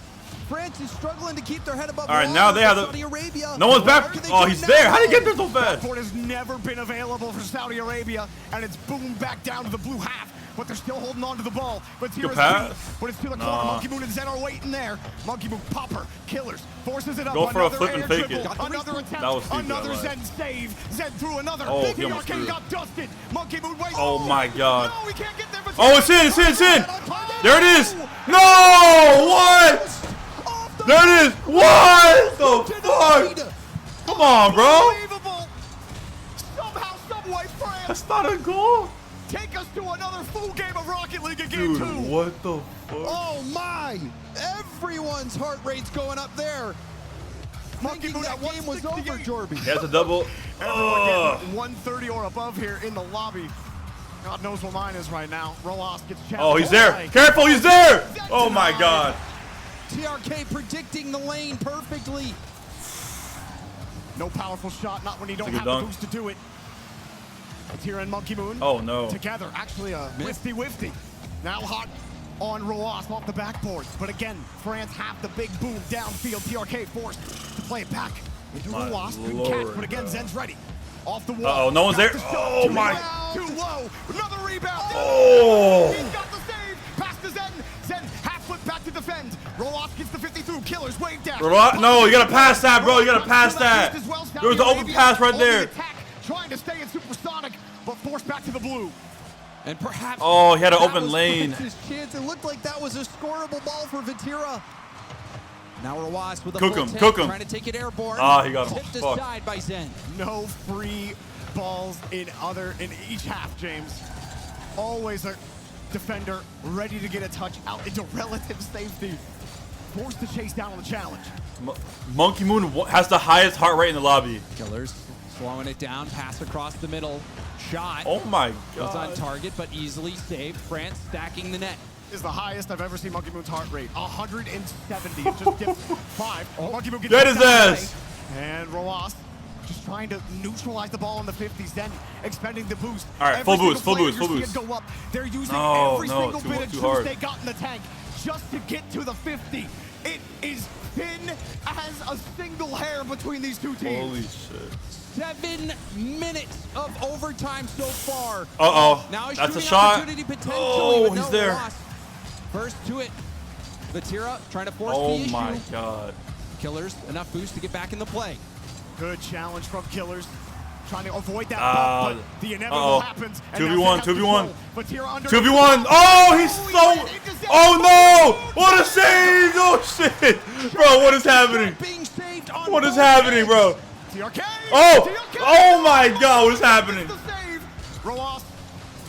Speaker 7: France is struggling to keep their head above
Speaker 1: All right,
Speaker 7: water,
Speaker 1: now they
Speaker 7: but
Speaker 1: have the-
Speaker 7: Saudi Arabia.
Speaker 1: No one's back.
Speaker 7: Where can they
Speaker 1: Oh,
Speaker 7: do
Speaker 1: he's
Speaker 7: it
Speaker 1: there.
Speaker 7: now?
Speaker 1: How did he get there so fast?
Speaker 6: Backboard has never been available for Saudi Arabia, and it's boomed back down to the blue half. But they're still holding on to the ball. But
Speaker 1: Good pass.
Speaker 6: but it's to the
Speaker 1: Nah.
Speaker 6: corner. Monkey Moon and Zen are waiting there. Monkey Moon, Popper, Killers, forces it up.
Speaker 1: Go for a
Speaker 6: Another
Speaker 1: flip and
Speaker 6: air
Speaker 1: fake
Speaker 6: dribble.
Speaker 1: it.
Speaker 6: Another attempt.
Speaker 1: That was stupid,
Speaker 6: Another
Speaker 1: I lied.
Speaker 6: Zen save. Zen threw another.
Speaker 1: Oh, he
Speaker 6: The
Speaker 1: almost threw
Speaker 6: arcade
Speaker 1: it.
Speaker 6: got dusted. Monkey Moon waits.
Speaker 1: Oh my God.
Speaker 6: No, we can't get there. But
Speaker 1: Oh, it's in, it's in, it's in. There it is. No, what? There it is. What the fuck? Come on, bro.
Speaker 6: Unbelievable. Somehow, someway, France
Speaker 1: That's not a goal.
Speaker 6: take us to another full game of Rocket League in game
Speaker 1: Dude,
Speaker 6: 2.
Speaker 1: what the fuck?
Speaker 7: Oh my! Everyone's heart rate's going up there.
Speaker 6: Monkey
Speaker 7: Thinking
Speaker 6: Moon
Speaker 7: that
Speaker 6: at
Speaker 7: game was over,
Speaker 6: 168.
Speaker 7: Jorby.
Speaker 1: He has a double.
Speaker 6: Everyone
Speaker 1: Oh.
Speaker 6: getting 130 or above here in the lobby. God knows what mine is right now. Rolos gets challenged.
Speaker 1: Oh, he's there. Careful, he's there. Oh my
Speaker 6: denied.
Speaker 1: God.
Speaker 7: TRK predicting the lane perfectly.
Speaker 6: No powerful shot, not when you don't
Speaker 1: Take a
Speaker 6: have the
Speaker 1: dunk.
Speaker 6: boost to do it. It's here in Monkey Moon.
Speaker 1: Oh no.
Speaker 6: Together, actually a wifty. Now hot on Rolos off the backboard. But again, France have the big boom downfield. TRK forced to play it back into
Speaker 1: My
Speaker 6: Rolos. Good
Speaker 1: Lord,
Speaker 6: catch, but again,
Speaker 1: bro.
Speaker 6: Zen's ready. Off the wall.
Speaker 1: Uh-oh, no one's
Speaker 6: Got
Speaker 1: there.
Speaker 6: the shot.
Speaker 1: Oh,
Speaker 6: Too
Speaker 1: my-
Speaker 6: low, Too low. Another rebound.
Speaker 1: Oh.
Speaker 6: He's got the save. Pass to Zen. Zen half foot back to defend. Rolos gets the 50 through. Killers wave down.
Speaker 1: No, you gotta pass that, bro. You gotta pass that. There was an open pass right
Speaker 6: On the
Speaker 1: there.
Speaker 6: attack, trying to stay in supersonic, but forced back to the blue.
Speaker 7: And perhaps
Speaker 1: Oh, he had an
Speaker 7: that
Speaker 1: open
Speaker 7: was
Speaker 1: lane.
Speaker 7: France's chance. It looked like that was a scoreable ball for Vitira. Now Rawas with a
Speaker 1: Cook
Speaker 7: full
Speaker 1: him,
Speaker 7: tank,
Speaker 1: cook him.
Speaker 7: trying to take it airborne.
Speaker 1: Ah, he got him.
Speaker 7: Tipped
Speaker 1: Fuck.
Speaker 7: aside by Zen.
Speaker 6: No free balls in each half, James. Always a defender ready to get a touch out into relative safety. Forced to chase down on the challenge.
Speaker 1: Monkey Moon has the highest heart rate in the lobby.
Speaker 7: Killers slowing it down, pass across the middle. Shot
Speaker 1: Oh my
Speaker 7: was on
Speaker 1: God.
Speaker 7: target, but easily saved. France stacking the net.
Speaker 6: Is the highest I've ever seen Monkey Moon's heart rate. 170. It just dipped 5. Monkey Moon gets
Speaker 1: Get
Speaker 6: knocked
Speaker 1: his
Speaker 6: out of
Speaker 1: ass.
Speaker 6: play. And Rolos just trying to neutralize the ball in the 50s, then expending the boost.
Speaker 1: All right,
Speaker 6: Every
Speaker 1: full
Speaker 6: single
Speaker 1: boost, full
Speaker 6: player
Speaker 1: boost, full
Speaker 6: you're
Speaker 1: boost.
Speaker 6: seeing Go up. They're using
Speaker 1: No,
Speaker 6: every
Speaker 1: no,
Speaker 6: single
Speaker 1: too-
Speaker 6: bit of
Speaker 1: too
Speaker 6: juice
Speaker 1: hard.
Speaker 6: they got in the tank just to get to the 50. It is thin as a single hair between these two teams.
Speaker 1: Holy shit.
Speaker 7: 7 minutes of overtime so far.
Speaker 1: Uh-oh.
Speaker 7: Now
Speaker 1: That's a
Speaker 7: shooting
Speaker 1: shot.
Speaker 7: opportunity potentially.
Speaker 1: Oh,
Speaker 7: but
Speaker 1: he's
Speaker 7: no,
Speaker 1: there.
Speaker 7: Ross first to it. Vitira trying to force
Speaker 1: Oh
Speaker 7: the issue.
Speaker 1: my God.
Speaker 7: Killers enough boost to get back in the play.
Speaker 6: Good challenge from Killers. Trying to avoid that
Speaker 1: Uh,
Speaker 6: bump, but the inevitable
Speaker 1: uh-oh.
Speaker 6: happens.
Speaker 1: 2v1, 2v1.
Speaker 6: 2v1.
Speaker 1: 2v1. Oh, he's so. Oh no! What a save! Oh shit! Bro, what is happening?
Speaker 7: Being saved on
Speaker 1: What is
Speaker 7: both
Speaker 1: happening,
Speaker 7: ends.
Speaker 1: bro?
Speaker 6: TRK.
Speaker 1: Oh!
Speaker 6: TRK.
Speaker 1: Oh my God! What is happening?
Speaker 6: The save. Rolos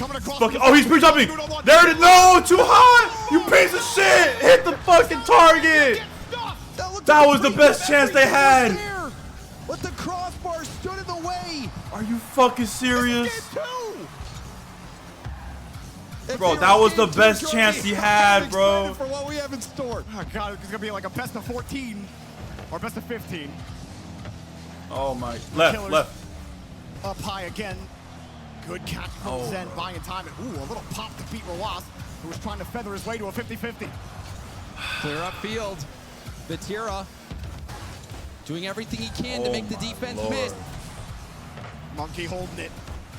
Speaker 6: coming across.
Speaker 1: Fucking, oh, he's pre-jumping. There it is. No, too high. You piece of shit! Hit the fucking target.
Speaker 7: looked
Speaker 1: That
Speaker 7: like
Speaker 1: was
Speaker 7: a
Speaker 1: the
Speaker 7: free
Speaker 1: best
Speaker 7: kick.
Speaker 1: chance they
Speaker 7: Everything
Speaker 1: had.
Speaker 7: was there, but the crossbar stood in the way.
Speaker 1: Are you fucking serious?
Speaker 6: Game 2.
Speaker 7: If
Speaker 1: Bro,
Speaker 7: they
Speaker 1: that
Speaker 7: were
Speaker 1: was the
Speaker 7: game
Speaker 1: best
Speaker 7: two,
Speaker 1: chance
Speaker 7: Jordy,
Speaker 1: he
Speaker 7: I'm
Speaker 1: had, bro.
Speaker 7: excited for what we have in store.
Speaker 6: Oh God, it's gonna be like a best of 14 or best of 15.
Speaker 1: Oh my. Left,
Speaker 6: Killers.
Speaker 1: left.
Speaker 6: Up high again. Good catch from
Speaker 1: Oh.
Speaker 6: Zen, buying time. And ooh, a little pop to beat Rolos, who was trying to feather his way to a 50-50.
Speaker 7: Clear up field. Vitira doing everything he can to
Speaker 1: Oh
Speaker 7: make the
Speaker 1: my
Speaker 7: defense
Speaker 1: Lord.
Speaker 7: miss.
Speaker 6: Monkey holding it.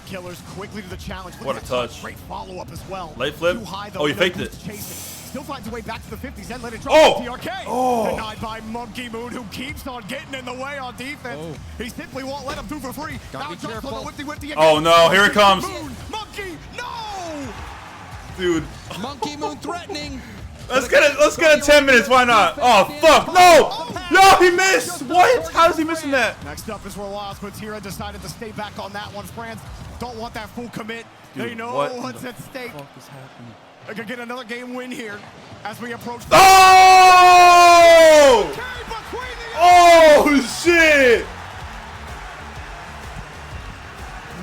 Speaker 6: Killers quickly to the challenge. Look
Speaker 1: What
Speaker 6: at
Speaker 1: a
Speaker 6: that
Speaker 1: touch.
Speaker 6: Great follow-up as well.
Speaker 1: Late flip.
Speaker 6: Too high, though.
Speaker 1: Oh, he
Speaker 6: No
Speaker 1: faked
Speaker 6: boost
Speaker 1: it.
Speaker 6: chasing. Still finds a way back to the 50s and let it drop
Speaker 1: Oh!
Speaker 6: to TRK.
Speaker 1: Oh!
Speaker 6: Denied by Monkey Moon, who keeps on getting in the way on defense. He simply won't let him through for free.
Speaker 7: Gotta
Speaker 6: Now
Speaker 7: be
Speaker 6: it jumps on
Speaker 7: careful.
Speaker 6: the whipty again.
Speaker 1: Oh, no, here it comes.
Speaker 6: Moon, Monkey, no!
Speaker 1: Dude.
Speaker 7: Monkey Moon threatening.
Speaker 1: Let's get it 10 minutes, why not? Oh, fuck, no! No, he missed! What? How is he missing that?
Speaker 6: Next up is Rolas, but Tira decided to stay back on that one. France don't want that full commit. They
Speaker 1: Dude,
Speaker 6: know
Speaker 1: what
Speaker 6: what's
Speaker 1: the
Speaker 6: at stake.
Speaker 5: What is happening?
Speaker 6: They could get another game win here as we approach the
Speaker 1: Oh!
Speaker 6: between the
Speaker 1: Oh, shit!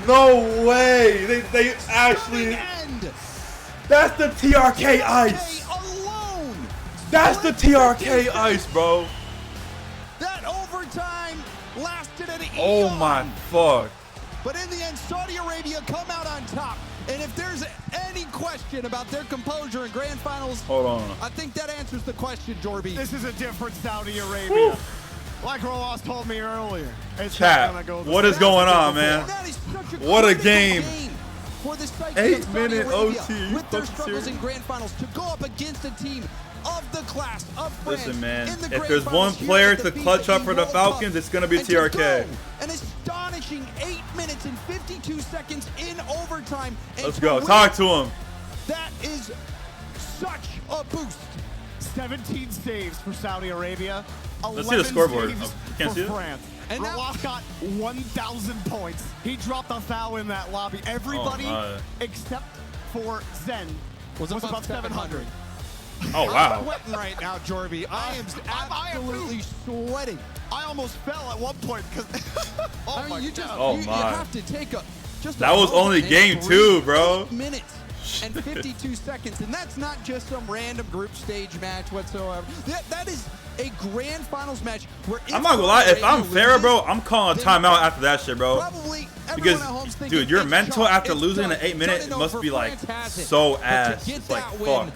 Speaker 1: No way! They actually...
Speaker 7: end.
Speaker 1: That's the TRK ice!
Speaker 7: Alone.
Speaker 1: That's the TRK ice, bro!
Speaker 7: That overtime lasted an
Speaker 1: Oh
Speaker 7: eon.
Speaker 1: my fuck.
Speaker 7: But in the end, Saudi Arabia come out on top. And if there's any question about their composure in grand finals,
Speaker 1: Hold on.
Speaker 7: I think that answers the question, Jorby.
Speaker 6: This is a different Saudi Arabia. Like Rolas told me earlier. It's
Speaker 1: Chat,
Speaker 6: not gonna go the
Speaker 1: what is
Speaker 6: same
Speaker 1: going
Speaker 6: as
Speaker 1: on,
Speaker 6: before.
Speaker 1: man?
Speaker 7: That is such a
Speaker 1: What a
Speaker 7: critical
Speaker 1: game.
Speaker 7: For the psyche
Speaker 1: 8
Speaker 7: of Saudi
Speaker 1: minute
Speaker 7: Arabia
Speaker 1: OT.
Speaker 7: with their
Speaker 1: Fucking
Speaker 7: struggles
Speaker 1: serious?
Speaker 7: in grand finals to go up against a team of the class of France.
Speaker 1: Listen, man,
Speaker 7: in the
Speaker 1: if
Speaker 7: grand
Speaker 1: there's one
Speaker 7: finals here
Speaker 1: player
Speaker 7: at the
Speaker 1: to clutch up
Speaker 7: FIFAe
Speaker 1: for the
Speaker 7: World Cup.
Speaker 1: Falcons, it's gonna be
Speaker 7: And to
Speaker 1: TRK.
Speaker 7: go An astonishing 8 minutes and 52 seconds in overtime. And
Speaker 1: Let's
Speaker 7: to
Speaker 1: go.
Speaker 7: win,
Speaker 1: Talk to him.
Speaker 7: That is such a boost.
Speaker 6: 17 saves for Saudi Arabia.
Speaker 1: Let's see the
Speaker 6: 11
Speaker 1: scoreboard.
Speaker 6: saves
Speaker 1: Oh, can't
Speaker 6: for
Speaker 1: see it?
Speaker 6: France.
Speaker 7: And now-
Speaker 6: Rolas got 1,000 points. He dropped a foul in that lobby. Everybody
Speaker 1: my.
Speaker 6: except for Zen was above 700.
Speaker 1: Oh,
Speaker 7: I'm
Speaker 1: wow.
Speaker 7: sweating right now, Jorby. I am absolutely sweating.
Speaker 6: I almost fell at one point because. Oh
Speaker 7: I mean,
Speaker 6: my
Speaker 7: you just
Speaker 6: God.
Speaker 1: Oh,
Speaker 7: you
Speaker 1: my.
Speaker 7: have to take just
Speaker 1: That
Speaker 7: a
Speaker 1: was
Speaker 7: moment
Speaker 1: only
Speaker 7: and
Speaker 1: game
Speaker 7: breathe.
Speaker 1: 2, bro.
Speaker 7: 8 minutes and 52 seconds, and that's not just some random group stage match whatsoever. That is a grand finals match where
Speaker 1: I'm not gonna lie, if I'm fair, bro, I'm calling a
Speaker 7: then
Speaker 1: timeout after that shit, bro.
Speaker 7: Probably
Speaker 1: Because,
Speaker 7: everyone at home's thinking,
Speaker 1: dude, your
Speaker 7: it's
Speaker 1: mental
Speaker 7: chalk,
Speaker 1: after
Speaker 7: it's
Speaker 1: losing in
Speaker 7: done,
Speaker 1: the 8 minute
Speaker 7: done and
Speaker 1: must
Speaker 7: over,
Speaker 1: be like
Speaker 7: France has it.
Speaker 1: so
Speaker 7: But to
Speaker 1: ass.
Speaker 7: get
Speaker 1: It's like,
Speaker 7: that win,
Speaker 1: fuck.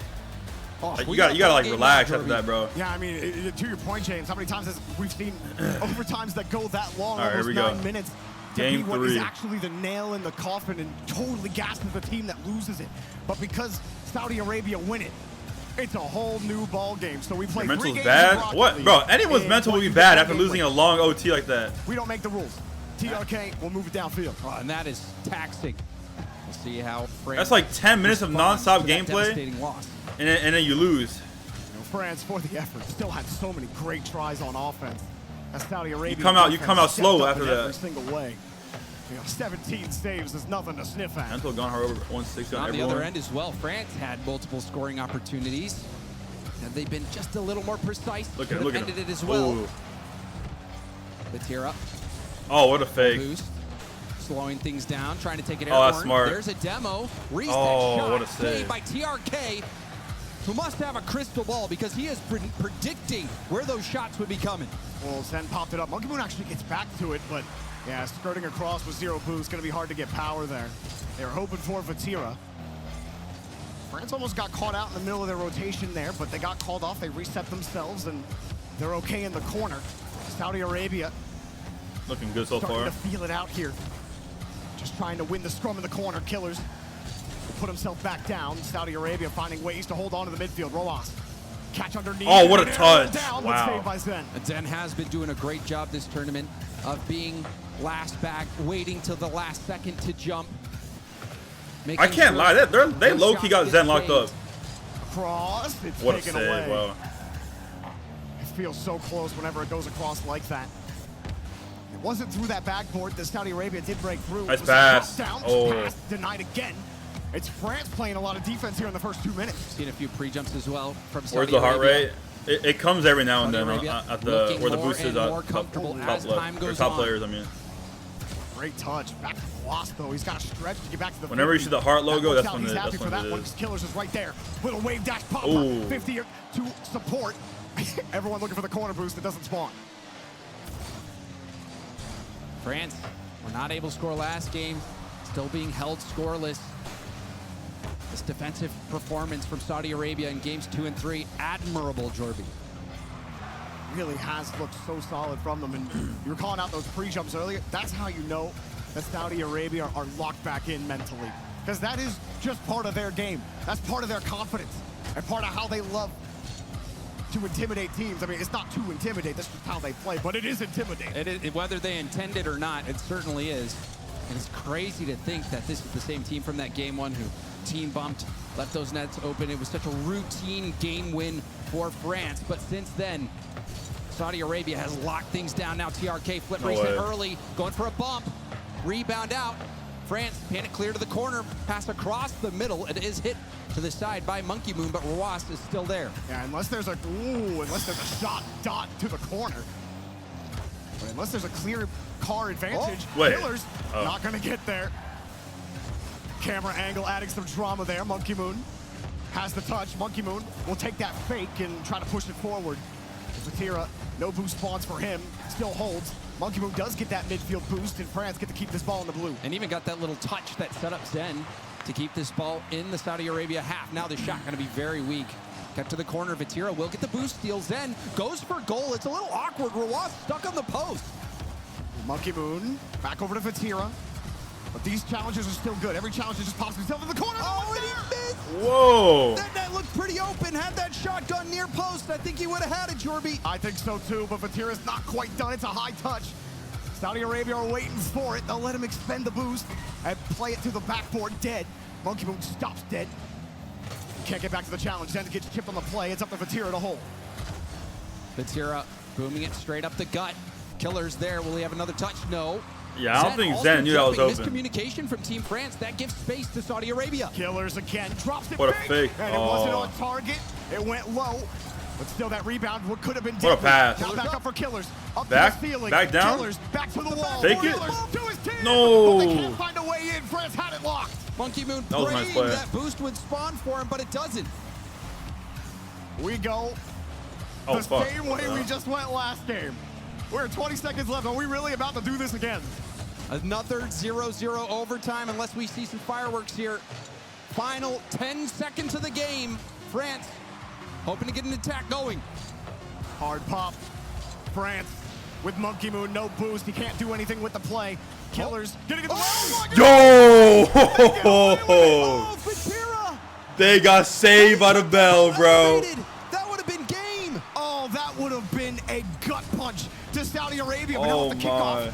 Speaker 7: oh,
Speaker 1: Like,
Speaker 7: we
Speaker 1: you gotta
Speaker 7: got
Speaker 1: like
Speaker 7: game
Speaker 1: relax
Speaker 7: now,
Speaker 1: after that, bro.
Speaker 6: Yeah, I mean, to your point, James, how many times we've seen overtimes that go that long,
Speaker 1: All right, here
Speaker 6: almost
Speaker 1: we go.
Speaker 6: 9 minutes, to
Speaker 1: Game
Speaker 6: be what is
Speaker 1: 3.
Speaker 6: actually the nail in the coffin and totally gasses the team that loses it. But because Saudi Arabia win it, it's a whole new ball game. So we play
Speaker 1: Your
Speaker 6: 3
Speaker 1: mental's
Speaker 6: games
Speaker 1: bad?
Speaker 6: of Rocket
Speaker 1: What?
Speaker 6: League,
Speaker 1: Bro, anyone's
Speaker 6: and
Speaker 1: mental will
Speaker 6: what
Speaker 1: be
Speaker 6: you
Speaker 1: bad
Speaker 6: get
Speaker 1: after
Speaker 6: game
Speaker 1: losing a
Speaker 6: wins.
Speaker 1: long OT like that.
Speaker 6: We don't make the rules. TRK will move it downfield.
Speaker 7: Oh, and that is taxing. We'll see how France
Speaker 1: That's like 10 minutes of
Speaker 7: responds
Speaker 1: non-stop
Speaker 7: to that
Speaker 1: gameplay,
Speaker 7: devastating loss.
Speaker 1: and then you lose.
Speaker 6: You know, France, for the effort, still had so many great tries on offense. As Saudi Arabia
Speaker 1: come out
Speaker 6: defense
Speaker 1: slow
Speaker 6: stepped up
Speaker 1: after
Speaker 6: in
Speaker 1: that.
Speaker 6: every single way. You know, 17 saves is nothing to sniff at.
Speaker 1: Mental gone hard over 160 on
Speaker 7: On the
Speaker 1: everyone.
Speaker 7: other end as well, France had multiple scoring opportunities. Had they been just a little more precise,
Speaker 1: Look
Speaker 7: could
Speaker 1: at
Speaker 7: have
Speaker 1: him.
Speaker 7: ended it as well.
Speaker 1: Ooh.
Speaker 7: The tear up,
Speaker 1: Oh, what a fake.
Speaker 7: boost, slowing things down, trying to take it
Speaker 1: Oh,
Speaker 7: airborne.
Speaker 1: that's smart.
Speaker 7: There's a demo. Reese,
Speaker 1: Oh,
Speaker 7: that shot
Speaker 1: what a save.
Speaker 7: saved by TRK, who must have a crystal ball because he is predicting where those shots would be coming.
Speaker 6: Well, Zen popped it up. Monkey Moon actually gets back to it, but yeah, skirting across with 0 boost, gonna be hard to get power there. They were hoping for Vatira. France almost got caught out in the middle of their rotation there, but they got called off. They reset themselves, and they're okay in the corner. Saudi Arabia
Speaker 1: Looking good so
Speaker 6: starting
Speaker 1: far.
Speaker 6: to feel it out here. Just trying to win the scrum in the corner. Killers will put himself back down. Saudi Arabia finding ways to hold on to the midfield. Rolas. Catch underneath.
Speaker 1: Oh, what a
Speaker 6: and
Speaker 1: touch.
Speaker 6: down, but
Speaker 1: Wow.
Speaker 6: saved by Zen.
Speaker 7: And Zen has been doing a great job this tournament of being last back, waiting till the last second to jump.
Speaker 1: I can't lie, they low-key got Zen locked up.
Speaker 6: Cross. It's
Speaker 1: What a
Speaker 6: taken
Speaker 1: save,
Speaker 6: away.
Speaker 1: wow.
Speaker 6: It feels so close whenever it goes across like that. It wasn't through that backboard that Saudi Arabia did break through.
Speaker 1: Nice
Speaker 6: It was a
Speaker 1: pass.
Speaker 6: drop down,
Speaker 1: Oh.
Speaker 6: pass denied again. It's France playing a lot of defense here in the first 2 minutes.
Speaker 7: Seen a few pre-jumps as well from Saudi
Speaker 1: Where's the heart
Speaker 7: Arabia.
Speaker 1: rate? It comes every now and
Speaker 7: Saudi
Speaker 1: then
Speaker 7: Arabia
Speaker 1: at the
Speaker 7: looking
Speaker 1: where the
Speaker 7: more
Speaker 1: boost is
Speaker 7: and
Speaker 1: at
Speaker 7: more comfortable as
Speaker 1: left,
Speaker 7: time
Speaker 1: or
Speaker 7: goes
Speaker 1: top
Speaker 7: on.
Speaker 1: players, I mean.
Speaker 6: Great touch. Back to Floss, though. He's got to stretch to get back to the
Speaker 1: Whenever you
Speaker 6: 50.
Speaker 1: see the heart logo,
Speaker 6: That
Speaker 1: that's
Speaker 6: works out.
Speaker 1: when
Speaker 6: He's
Speaker 1: it-
Speaker 6: happy
Speaker 1: that's
Speaker 6: for
Speaker 1: when
Speaker 6: that
Speaker 1: it
Speaker 6: one
Speaker 1: is.
Speaker 6: because Killers is right there. Little wave dash pop
Speaker 1: Ooh.
Speaker 6: up. 50 to support. Everyone looking for the corner boost that doesn't spawn.
Speaker 7: France were not able to score last game, still being held scoreless. This defensive performance from Saudi Arabia in games 2 and 3, admirable, Jorby.
Speaker 6: really has looked so solid from them. And you were calling out those pre-jumps earlier. That's how you know that Saudi Arabia are locked back in mentally. Because that is just part of their game. That's part of their confidence and part of how they love to intimidate teams. I mean, it's not to intimidate, that's just how they play, but it is intimidating.
Speaker 8: Whether they intend it or not, it certainly is. And it's crazy to think that this is the same team from that game one who team bumped, left those nets open. It was such a routine game win for France. But since then, Saudi Arabia has locked things down. Now TRK flip reset early, going for a bump. Rebound out. France, panic clear to the corner, pass across the middle. It is hit to the side by Monkey Moon, but Rawas is still there.
Speaker 6: Yeah, unless there's a shot dot to the corner. But unless there's a clear car advantage, Killer's not gonna get there. Camera angle adding some drama there. Monkey Moon has the touch. Monkey Moon will take that fake and try to push it forward. Vatira, no boost spawns for him, still holds. Monkey Moon does get that midfield boost, and France get to keep this ball in the blue.
Speaker 8: And even got that little touch that set up Zen to keep this ball in the Saudi Arabia half. Now the shot going to be very weak. Cut to the corner. Vatira will get the boost steal. Zen goes for goal. It's a little awkward. Rawas stuck on the post.
Speaker 6: Monkey Moon back over to Vatira. But these challenges are still good. Every challenge just pops himself in the corner.
Speaker 7: Oh, and he missed!
Speaker 1: Whoa!
Speaker 7: That net looked pretty open. Had that shotgun near post, I think he would have had it, Jorby.
Speaker 6: I think so too, but Vatira's not quite done. It's a high touch. Saudi Arabia are waiting for it. They'll let him expend the boost and play it to the backboard dead. Monkey Moon stops dead. Can't get back to the challenge. Then gets chipped on the play. It's up to Vatira to hold.
Speaker 8: Vatira booming it straight up the gut. Killer's there. Will he have another touch? No.
Speaker 1: Yeah, I don't think Zen knew that was open.
Speaker 8: Miscommunication from Team France. That gives space to Saudi Arabia.
Speaker 6: Killers again. Drops it
Speaker 1: What a
Speaker 6: big,
Speaker 1: fake.
Speaker 6: and it wasn't on target. It went low. But still, that rebound could have been
Speaker 1: What a pass.
Speaker 6: Now back up for Killers. Up
Speaker 1: Back?
Speaker 6: to the ceiling.
Speaker 1: Back down?
Speaker 6: Killers back to the wall.
Speaker 1: Fake it?
Speaker 6: Killers to his team.
Speaker 1: No.
Speaker 6: But they can't find a way in. France had it locked.
Speaker 8: Monkey Moon
Speaker 1: That was a nice
Speaker 8: praying
Speaker 1: play.
Speaker 8: that boost would spawn for him, but it doesn't.
Speaker 6: We go the same way we just went last game. We're at 20 seconds left. Are we really about to do this again?
Speaker 8: Another 0-0 overtime unless we see some fireworks here. Final 10 seconds of the game. France hoping to get an attack going.
Speaker 6: Hard pop. France with Monkey Moon, no boost. He can't do anything with the play. Killers getting in the
Speaker 1: Yo!
Speaker 7: Vatira!
Speaker 1: They got saved by the bell, bro.
Speaker 7: That would have been game.
Speaker 6: Oh, that would have been a gut punch to Saudi Arabia. But
Speaker 1: Oh
Speaker 6: now with the kickoff.
Speaker 1: my.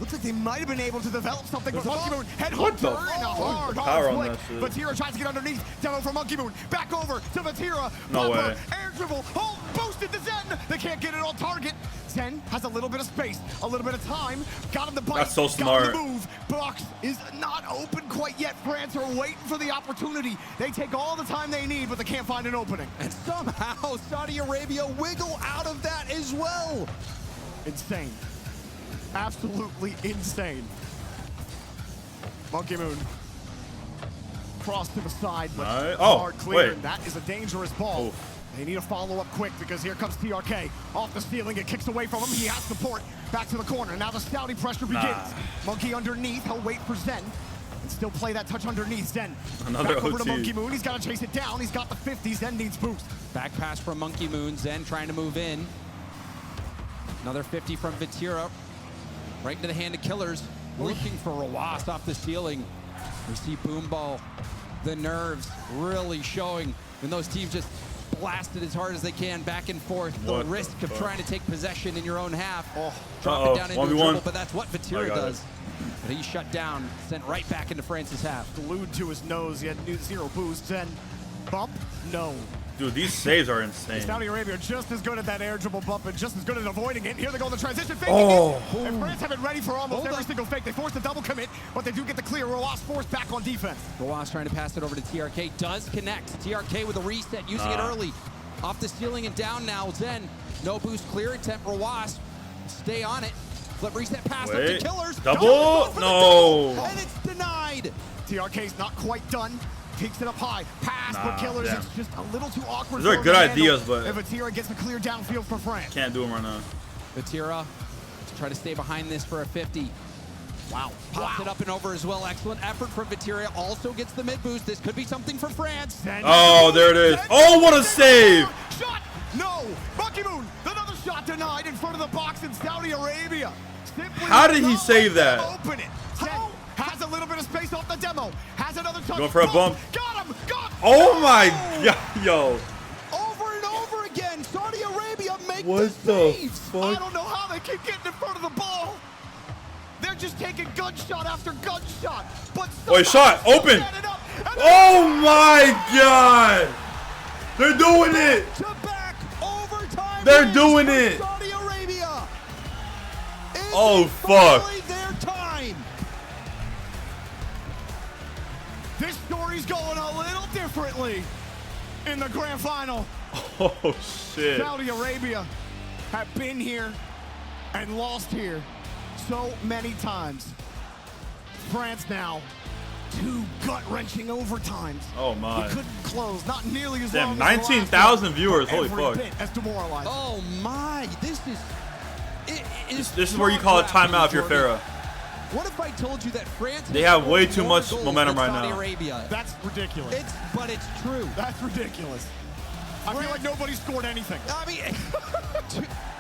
Speaker 6: Looks like they might have been able to develop something, but Monkey Moon
Speaker 1: What
Speaker 6: headhunter
Speaker 1: the
Speaker 6: and a hard
Speaker 1: power on
Speaker 6: flick.
Speaker 1: that shit.
Speaker 6: Vatira tries to get underneath. Demo from Monkey Moon. Back over to Vatira.
Speaker 1: No
Speaker 6: Bumper,
Speaker 1: way.
Speaker 6: Air dribble. Hold. Boosted to Zen. They can't get it on target. Zen has a little bit of space, a little bit of time. Got him to bite.
Speaker 1: That's so
Speaker 6: Got
Speaker 1: smart.
Speaker 6: him to move. Box is not open quite yet. France are waiting for the opportunity. They take all the time they need, but they can't find an opening.
Speaker 8: And somehow Saudi Arabia wiggle out of that as well.
Speaker 6: Insane. Absolutely insane. Monkey Moon. Cross to the side, but
Speaker 1: Nice.
Speaker 6: hard
Speaker 1: Oh,
Speaker 6: clear.
Speaker 1: wait.
Speaker 6: And that is a dangerous ball.
Speaker 1: Oof.
Speaker 6: They need to follow up quick because here comes TRK. Off the ceiling, it kicks away from him. He has support. Back to the corner. Now the Saudi pressure begins. Monkey underneath. He'll wait for Zen. And still play that touch underneath. Zen.
Speaker 1: Another
Speaker 6: back over to
Speaker 1: OT.
Speaker 6: Monkey Moon. He's got to chase it down. He's got the 50. Zen needs boost.
Speaker 8: Back pass from Monkey Moon. Zen trying to move in. Another 50 from Vatira. Right into the hand of Killers. Looking for Rawas off the ceiling. We see Boom Ball. The nerves really showing when those teams just blasted as hard as they can back and forth. The risk of trying to take possession in your own half. Drop it down into a dribble, but that's what Vatira does. But he's shut down, sent right back into France's half.
Speaker 6: Glued to his nose. He had zero boost. Zen. Bump? No.
Speaker 1: Dude, these saves are insane.
Speaker 6: Saudi Arabia are just as good at that air dribble bump and just as good at avoiding it. Here they go in the transition, faking
Speaker 1: Oh.
Speaker 6: it. And France have it ready for almost every single fake. They force the double commit, but they do get the clear. Rawas forced back on defense.
Speaker 8: Rawas trying to pass it over to TRK. Does connect. TRK with a reset, using it early. Off the ceiling and down now. Zen, no boost, clear attempt. Rawas, stay on it. Flip reset pass up to Killers.
Speaker 1: Double? No.
Speaker 6: And it's denied. TRK's not quite done. Takes it up high. Pass for Killers.
Speaker 1: damn.
Speaker 6: It's just a little too awkward.
Speaker 1: Those are
Speaker 6: for
Speaker 1: good
Speaker 6: him to handle.
Speaker 1: ideas, but-
Speaker 6: If Vatira gets a clear downfield for France.
Speaker 1: Can't do them right now.
Speaker 8: Vatira to try to stay behind this for a 50. Wow. Pops it up and over as well. Excellent effort from Vatira. Also gets the mid boost. This could be something for France.
Speaker 1: Oh, there it is. Oh, what a save.
Speaker 6: Shot. No. Monkey Moon. Another shot
Speaker 1: How did he save that?
Speaker 6: Open it. How? Has a little bit of space off the demo. Has another touch.
Speaker 1: Going for a bump.
Speaker 6: Got him. Got him.
Speaker 1: Oh my god, yo.
Speaker 7: Over and over again, Saudi Arabia make
Speaker 1: What
Speaker 7: the
Speaker 1: the
Speaker 7: saves.
Speaker 1: fuck?
Speaker 6: I don't know how they keep getting in front of the ball. They're just taking gunshot after gunshot. But
Speaker 1: Wait, shot open. Oh my god. They're doing it.
Speaker 7: Back-to-back overtime
Speaker 1: They're doing
Speaker 7: wins
Speaker 1: it.
Speaker 7: for Saudi Arabia. Is
Speaker 1: Oh,
Speaker 7: it
Speaker 1: fuck.
Speaker 7: finally their time?
Speaker 6: This story's going a little differently in the grand final.
Speaker 1: Oh shit.
Speaker 6: Saudi Arabia have been here and lost here so many times. France now, 2 gut-wrenching overtimes.
Speaker 1: Oh my.
Speaker 6: We couldn't close, not nearly as
Speaker 1: Damn,
Speaker 6: long as the last
Speaker 1: 19,000
Speaker 6: one,
Speaker 1: viewers,
Speaker 6: but
Speaker 1: holy
Speaker 6: every
Speaker 1: fuck.
Speaker 6: bit as demoralizing.
Speaker 7: Oh my, this is
Speaker 1: This is where you call it timeout if you're Farah.
Speaker 7: What if I told you that France
Speaker 1: They have way
Speaker 7: scored
Speaker 1: too
Speaker 7: more
Speaker 1: much
Speaker 7: goals
Speaker 1: momentum
Speaker 7: than
Speaker 1: right
Speaker 7: Saudi
Speaker 1: now.
Speaker 7: Arabia?
Speaker 6: That's ridiculous.
Speaker 7: But it's true.
Speaker 6: That's ridiculous. I feel like nobody scored anything.
Speaker 7: I mean,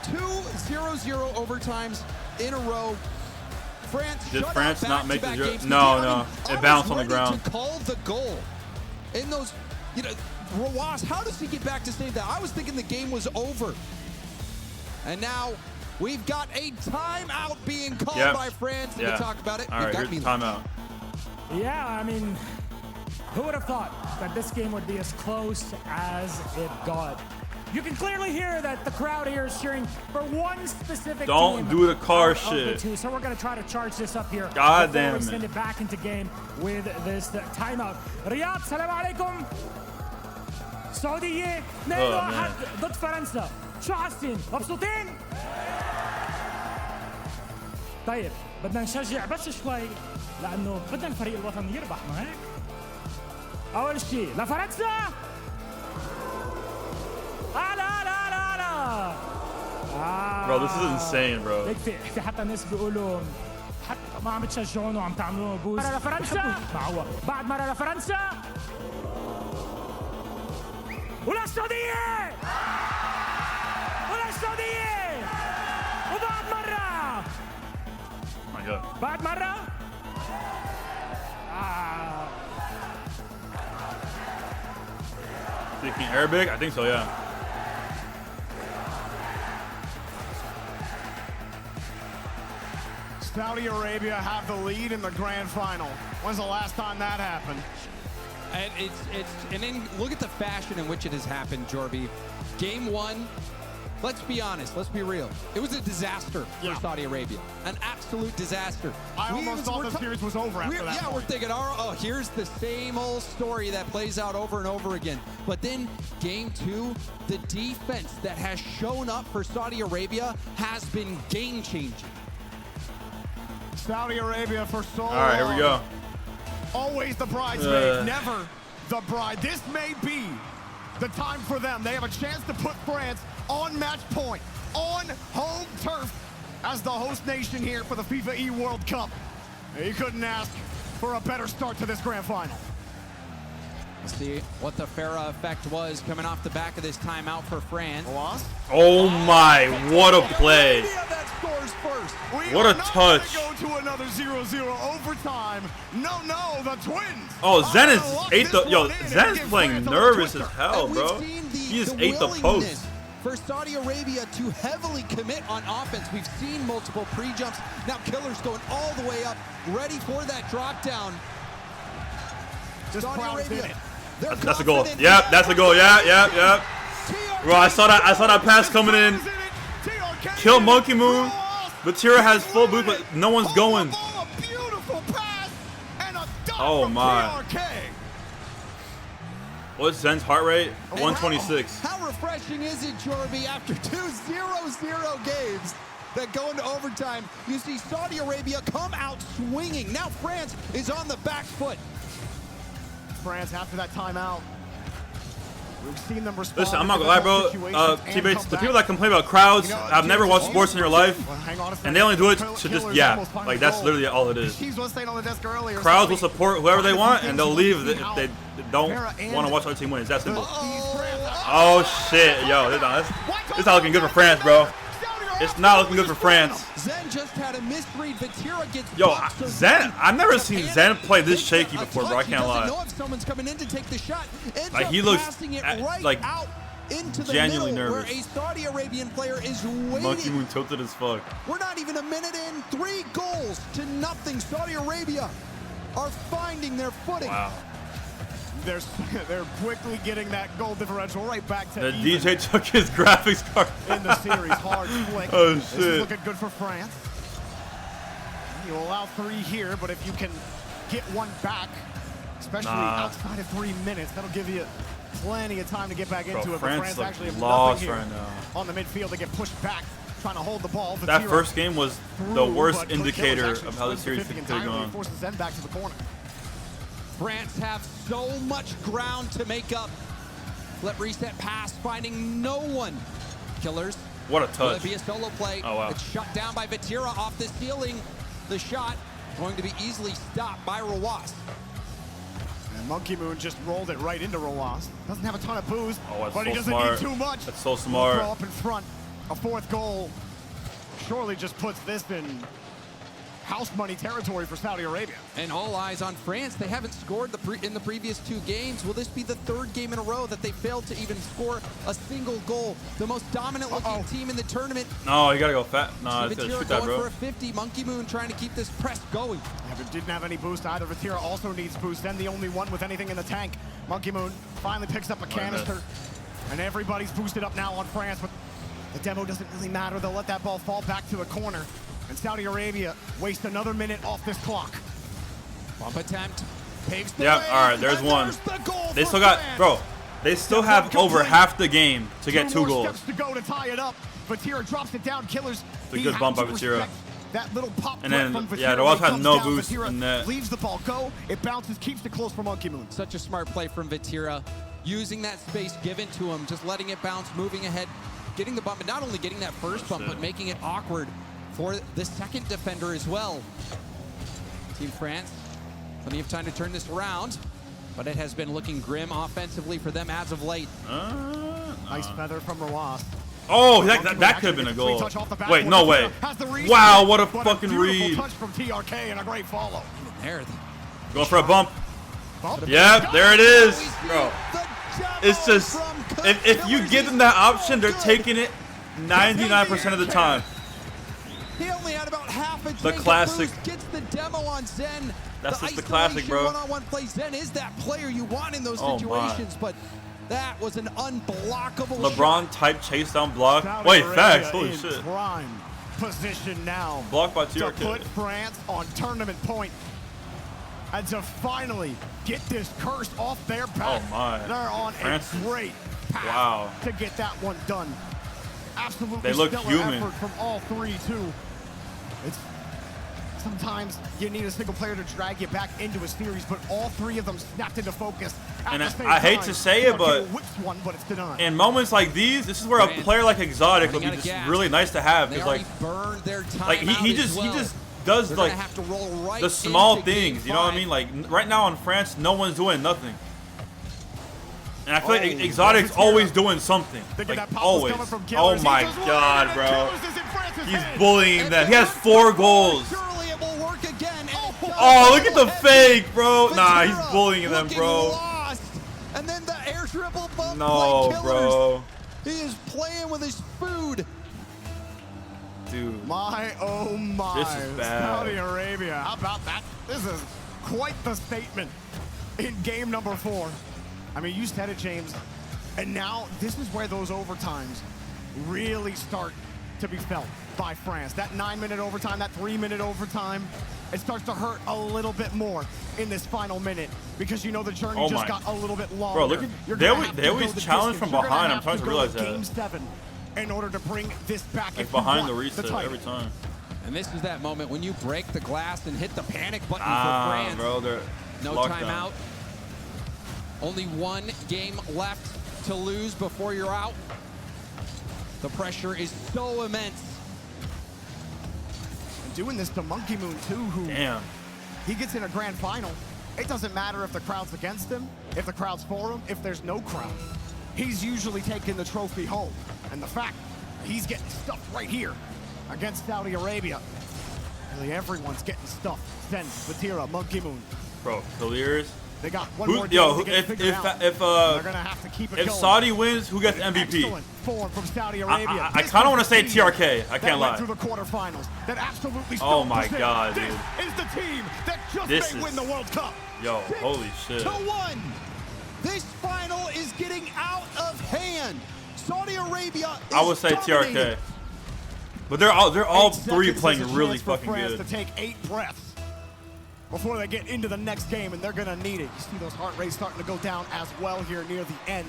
Speaker 7: two 0-0 overtimes in a row. France
Speaker 1: Did
Speaker 7: shut
Speaker 1: France
Speaker 7: out
Speaker 1: not make the
Speaker 7: back-to-back games.
Speaker 1: No, no.
Speaker 7: I
Speaker 1: It
Speaker 7: was
Speaker 1: bounced on the
Speaker 7: ready
Speaker 1: ground.
Speaker 7: to call the goal in those, Rawas, how does he get back to save that? I was thinking the game was over. And now we've got a timeout being called by France.
Speaker 1: Yeah.
Speaker 7: To talk about it.
Speaker 1: All right, here's the timeout.
Speaker 9: Yeah, I mean, who would have thought that this game would be as close as it got? You can clearly hear that the crowd here is cheering for one specific
Speaker 1: Don't
Speaker 9: team
Speaker 1: do the car
Speaker 9: out of the
Speaker 1: shit.
Speaker 9: two. So we're going to try to charge this up here.
Speaker 1: God
Speaker 9: before
Speaker 1: damn
Speaker 9: we
Speaker 1: it.
Speaker 9: send it back into game with this timeout. رياض سلام عليكم. السعودية 2-1 ضد فرنسا. شو حاسين؟ مبسوطين؟ طيب بدنا نشجع بس شوي لأنه بدنا الفريق الوطني يربح ما هيك؟ أول شيء لفرنسا.
Speaker 1: Bro, this is insane, bro.
Speaker 9: هيك في حتى ناس بيقولوا حتى ما عم بتشجعونه وعم تعملوه بوز. مرة لفرنسا معه بعد مرة لفرنسا وللسعودية وللسعودية وبعد مرة
Speaker 1: Oh my god.
Speaker 9: بعد مرة
Speaker 1: Speaking Arabic? I think so, yeah.
Speaker 6: Saudi Arabia have the lead in the grand final. When's the last time that happened?
Speaker 8: And and then look at the fashion in which it has happened, Jorby. Game 1, let's be honest, let's be real. It was a disaster for Saudi Arabia. An absolute disaster.
Speaker 6: I almost thought the series was over after that.
Speaker 8: Yeah, we're thinking, oh, here's the same old story that plays out over and over again. But then game 2, the defense that has shown up for Saudi Arabia has been game-changing.
Speaker 6: Saudi Arabia for so long.
Speaker 1: All right, here we go.
Speaker 6: Always the bridesmaid, never the bride. This may be the time for them. They have a chance to put France on match point, on home turf, as the host nation here for the FIFAe World Cup. You couldn't ask for a better start to this grand final.
Speaker 8: Let's see what the Farah effect was coming off the back of this timeout for France.
Speaker 1: Oh my, what a play.
Speaker 7: That scores first.
Speaker 1: What a touch.
Speaker 6: Go to another 0-0 overtime. No, the twins.
Speaker 1: Oh, Zen is ate the Zen is playing nervous as hell, bro. He just ate the post.
Speaker 7: For Saudi Arabia to heavily commit on offense. We've seen multiple pre-jumps. Now Killer's going all the way up, ready for that drop down. Saudi Arabia.
Speaker 1: That's a goal. Yep, that's a goal. Yep. Bro, I saw that pass coming in. Kill Monkey Moon. Vatira has full boot, but no one's going. Oh my. What's Zen's heart rate? 126.
Speaker 7: How refreshing is it, Jorby, after 2 0-0 games that go into overtime, you see Saudi Arabia come out swinging. Now France is on the back foot.
Speaker 6: France after that timeout. We've seen them respond.
Speaker 1: Listen, I'm not gonna lie, bro. T-Bates, the people that complain about crowds have never watched sports in their life, and they only do it to just yap. Like, that's literally all it is. Crowds will support whoever they want, and they'll leave if they don't want to watch other team win. It's that simple. Oh shit, yo, this is not looking good for France, bro. It's not looking good for France.
Speaker 7: Zen just had a misread. Vatira gets
Speaker 1: Yo,
Speaker 7: bumped, so
Speaker 1: Zen, I've never seen Zen play this shaky before, bro. I can't
Speaker 7: He
Speaker 1: lie.
Speaker 7: doesn't know if someone's coming in to take the shot. Ends
Speaker 1: Like,
Speaker 7: up
Speaker 1: he looks
Speaker 7: passing it
Speaker 1: at-
Speaker 7: right
Speaker 1: like,
Speaker 7: out into the
Speaker 1: genuinely
Speaker 7: middle
Speaker 1: nervous.
Speaker 7: where a Saudi Arabian player is waiting.
Speaker 1: Monkey Moon tilted as fuck.
Speaker 7: We're not even a minute in. 3 goals to nothing. Saudi Arabia are finding their footing.
Speaker 1: Wow.
Speaker 6: They're quickly getting that goal differential right back to
Speaker 1: The
Speaker 6: even
Speaker 1: DJ took his graphics card.
Speaker 6: in the series. Hard flick.
Speaker 1: Oh,
Speaker 6: This is
Speaker 1: shit.
Speaker 6: looking good for France. You allow 3 here, but if you can get 1 back, especially outside of 3 minutes, that'll give you plenty of time to get back into it. But
Speaker 1: France
Speaker 6: France
Speaker 1: look
Speaker 6: actually have
Speaker 1: lost
Speaker 6: nothing here
Speaker 1: right now.
Speaker 6: on the midfield. They get pushed back, trying to hold the ball.
Speaker 1: That
Speaker 6: Vatira
Speaker 1: first game was the
Speaker 6: through,
Speaker 1: worst
Speaker 6: but Killers
Speaker 1: indicator
Speaker 6: actually
Speaker 1: of how the
Speaker 6: splits
Speaker 1: series
Speaker 6: 50
Speaker 1: could have
Speaker 6: entirely,
Speaker 1: gone.
Speaker 6: forces Zen back to the corner.
Speaker 7: France have so much ground to make up. Flip reset pass, finding no one. Killers.
Speaker 1: What a
Speaker 7: Will
Speaker 1: touch.
Speaker 7: it be a solo play?
Speaker 1: Oh, wow.
Speaker 7: It's shut down by Vatira off the ceiling. The shot going to be easily stopped by Rawas.
Speaker 6: And Monkey Moon just rolled it right into Rowas. Doesn't have a ton of boost,
Speaker 1: Oh, that's
Speaker 6: but he
Speaker 1: so
Speaker 6: doesn't
Speaker 1: smart.
Speaker 6: need too much.
Speaker 1: That's so
Speaker 6: Throw
Speaker 1: smart.
Speaker 6: up in front. A 4th goal surely just puts this in house money territory for Saudi Arabia.
Speaker 8: And all eyes on France. They haven't scored in the previous 2 games. Will this be the 3rd game in a row that they failed to even score a single goal? The most dominant looking team in the tournament.
Speaker 1: No, you gotta go fat. No, it's
Speaker 8: Vatira
Speaker 1: gotta shoot that,
Speaker 8: going
Speaker 1: bro.
Speaker 8: for a 50. Monkey Moon trying to keep this press going.
Speaker 6: Yeah, but didn't have any boost either. Vatira also needs boost. Then the only one with anything in the tank. Monkey Moon finally picks up a canister. And everybody's boosted up now on France, but the demo doesn't really matter. They'll let that ball fall back to the corner. And Saudi Arabia waste another minute off this clock.
Speaker 8: Bump attempt.
Speaker 6: Paves the
Speaker 1: Yeah,
Speaker 6: way,
Speaker 1: all right, there's
Speaker 6: and
Speaker 1: one.
Speaker 6: the goal
Speaker 1: They
Speaker 6: for
Speaker 1: still got,
Speaker 6: France.
Speaker 1: bro, they still have over half the game to get 2
Speaker 6: more
Speaker 1: goals.
Speaker 6: steps to go to tie it up. Vatira drops it down. Killers.
Speaker 1: It's a good bump by Vatira.
Speaker 6: That little pop
Speaker 1: And then,
Speaker 6: from Vatira
Speaker 1: yeah, there
Speaker 6: when
Speaker 1: also
Speaker 6: it
Speaker 1: had
Speaker 6: comes
Speaker 1: no
Speaker 6: down.
Speaker 1: boost
Speaker 6: Vatira
Speaker 1: in that.
Speaker 6: leaves the ball go. It bounces, keeps it close for Monkey Moon.
Speaker 8: Such a smart play from Vatira. Using that space given to him, just letting it bounce, moving ahead, getting the bump, and not only getting that first bump, but making it awkward for the second defender as well. Team France, plenty of time to turn this around, but it has been looking grim offensively for them as of late.
Speaker 6: Nice feather from Rawas.
Speaker 1: Oh, that could have been a goal. Wait, no way. Wow, what a fucking read.
Speaker 6: Touch from TRK and a great follow.
Speaker 8: There.
Speaker 1: Going for a bump. Yep, there it is, bro. It's just, if you give them that option, they're taking it 99% of the time.
Speaker 7: He only had about half a
Speaker 1: The classic.
Speaker 7: Gets the demo on Zen.
Speaker 1: That's just the classic, bro.
Speaker 7: One-on-one play. Zen is that player you want in those
Speaker 1: Oh, my.
Speaker 7: situations, but that was an unblockable
Speaker 1: LeBron
Speaker 7: shot.
Speaker 1: type chase down block.
Speaker 6: Saudi
Speaker 1: Wait,
Speaker 6: Arabia
Speaker 1: facts. Holy
Speaker 6: in
Speaker 1: shit.
Speaker 6: prime position now.
Speaker 1: Blocked by
Speaker 6: To
Speaker 1: TRK.
Speaker 6: put France on tournament point. And to finally get this curse off their back.
Speaker 1: Oh, my.
Speaker 6: They're on
Speaker 1: France.
Speaker 6: a great path
Speaker 1: Wow.
Speaker 6: to get that one done. Absolutely
Speaker 1: They look
Speaker 6: stellar
Speaker 1: human.
Speaker 6: effort from all 3, too. It's sometimes you need a single player to drag you back into a series, but all 3 of them snapped into focus at
Speaker 1: And
Speaker 6: the same
Speaker 1: I hate
Speaker 6: time.
Speaker 1: to say it, but
Speaker 6: whips one, but it's denied.
Speaker 1: in moments like these, this is where a player like Exotic would be
Speaker 8: Running out of
Speaker 1: just
Speaker 8: gas.
Speaker 1: really nice to have,
Speaker 8: They
Speaker 1: because like
Speaker 8: burned their time
Speaker 1: he
Speaker 8: out
Speaker 1: just
Speaker 8: as well.
Speaker 1: he just does
Speaker 8: They're
Speaker 1: like
Speaker 8: gonna have to roll right
Speaker 1: the small
Speaker 8: into game
Speaker 1: things, you know what I
Speaker 8: 5.
Speaker 1: mean? Like right now in France, no one's doing nothing, and I feel like Exotic's always doing something,
Speaker 6: Thinking
Speaker 1: like
Speaker 6: that pop was
Speaker 1: always.
Speaker 6: coming from
Speaker 1: Oh
Speaker 6: Killers.
Speaker 1: my
Speaker 6: He goes right
Speaker 1: god,
Speaker 6: in,
Speaker 1: bro!
Speaker 6: and Killers is in France's
Speaker 1: He's
Speaker 6: head.
Speaker 1: bullying them. He has 4 goals.
Speaker 7: Surely it will work again. And it does.
Speaker 1: Oh, look at the
Speaker 7: Heavy.
Speaker 1: fake, bro! Nah, he's
Speaker 7: Vatira
Speaker 1: bullying them,
Speaker 7: looking
Speaker 1: bro.
Speaker 7: Lost. And then the air dribble bump
Speaker 1: No,
Speaker 7: by Killers.
Speaker 1: bro.
Speaker 7: He is playing with his food.
Speaker 1: Dude.
Speaker 6: My, oh my.
Speaker 1: This is bad.
Speaker 6: Saudi Arabia. How about that? This is quite the statement in game number 4. I mean, you said it, James. And now this is where those overtimes really start to be felt by France. That 9-minute overtime, that 3-minute overtime, it starts to hurt a little bit more in this final minute because you know the journey
Speaker 1: Oh
Speaker 6: just
Speaker 1: my.
Speaker 6: got a little bit longer.
Speaker 1: Bro, look at
Speaker 6: You're
Speaker 1: they
Speaker 6: gonna
Speaker 1: always,
Speaker 6: have
Speaker 1: they
Speaker 6: to
Speaker 1: always
Speaker 6: go the
Speaker 1: challenge
Speaker 6: distance.
Speaker 1: from
Speaker 6: You're gonna
Speaker 1: behind. I'm
Speaker 6: have
Speaker 1: trying to
Speaker 6: go
Speaker 1: realize
Speaker 6: Game
Speaker 1: that.
Speaker 6: 7 in order to bring this back.
Speaker 1: Like
Speaker 6: if you
Speaker 1: behind the
Speaker 6: want
Speaker 1: reset
Speaker 6: title.
Speaker 1: every time.
Speaker 8: And this is that moment when you break the glass and hit the panic button for
Speaker 1: Ah,
Speaker 8: France.
Speaker 1: bro, they're
Speaker 8: No
Speaker 1: locked
Speaker 8: timeout.
Speaker 1: down.
Speaker 8: Only 1 game left to lose before you're out. The pressure is so immense.
Speaker 6: And doing this to Monkey Moon too, who
Speaker 1: Damn.
Speaker 6: he gets in a grand final. It doesn't matter if the crowd's against him, if the crowd's for him, if there's no crowd. He's usually taking the trophy home. And the fact He's getting stuffed right here against Saudi Arabia. Really, everyone's getting stuffed. Zen, Vatira, Monkey Moon.
Speaker 1: Bro, Clears.
Speaker 6: They got one more
Speaker 1: Yo,
Speaker 6: game to get figured out.
Speaker 1: if
Speaker 6: they're gonna have to keep it
Speaker 1: if
Speaker 6: going.
Speaker 1: Saudi wins, who gets MVP?
Speaker 6: Excellent form from Saudi Arabia.
Speaker 1: I kind of want to say TRK. I can't lie.
Speaker 6: Through the quarterfinals. That absolutely.
Speaker 1: Oh my God, dude.
Speaker 6: This is the team that just may win the World Cup.
Speaker 1: Yo, holy shit.
Speaker 7: 2-1. This final is getting out of hand. Saudi Arabia is
Speaker 1: I would say
Speaker 7: dominating.
Speaker 1: TRK. But they're all
Speaker 6: 8
Speaker 1: three
Speaker 6: seconds
Speaker 1: playing
Speaker 6: is a
Speaker 1: really
Speaker 6: chance for
Speaker 1: fucking
Speaker 6: France
Speaker 1: good.
Speaker 6: to take 8 breaths before they get into the next game, and they're gonna need it. You see those heart rates starting to go down as well here near the end.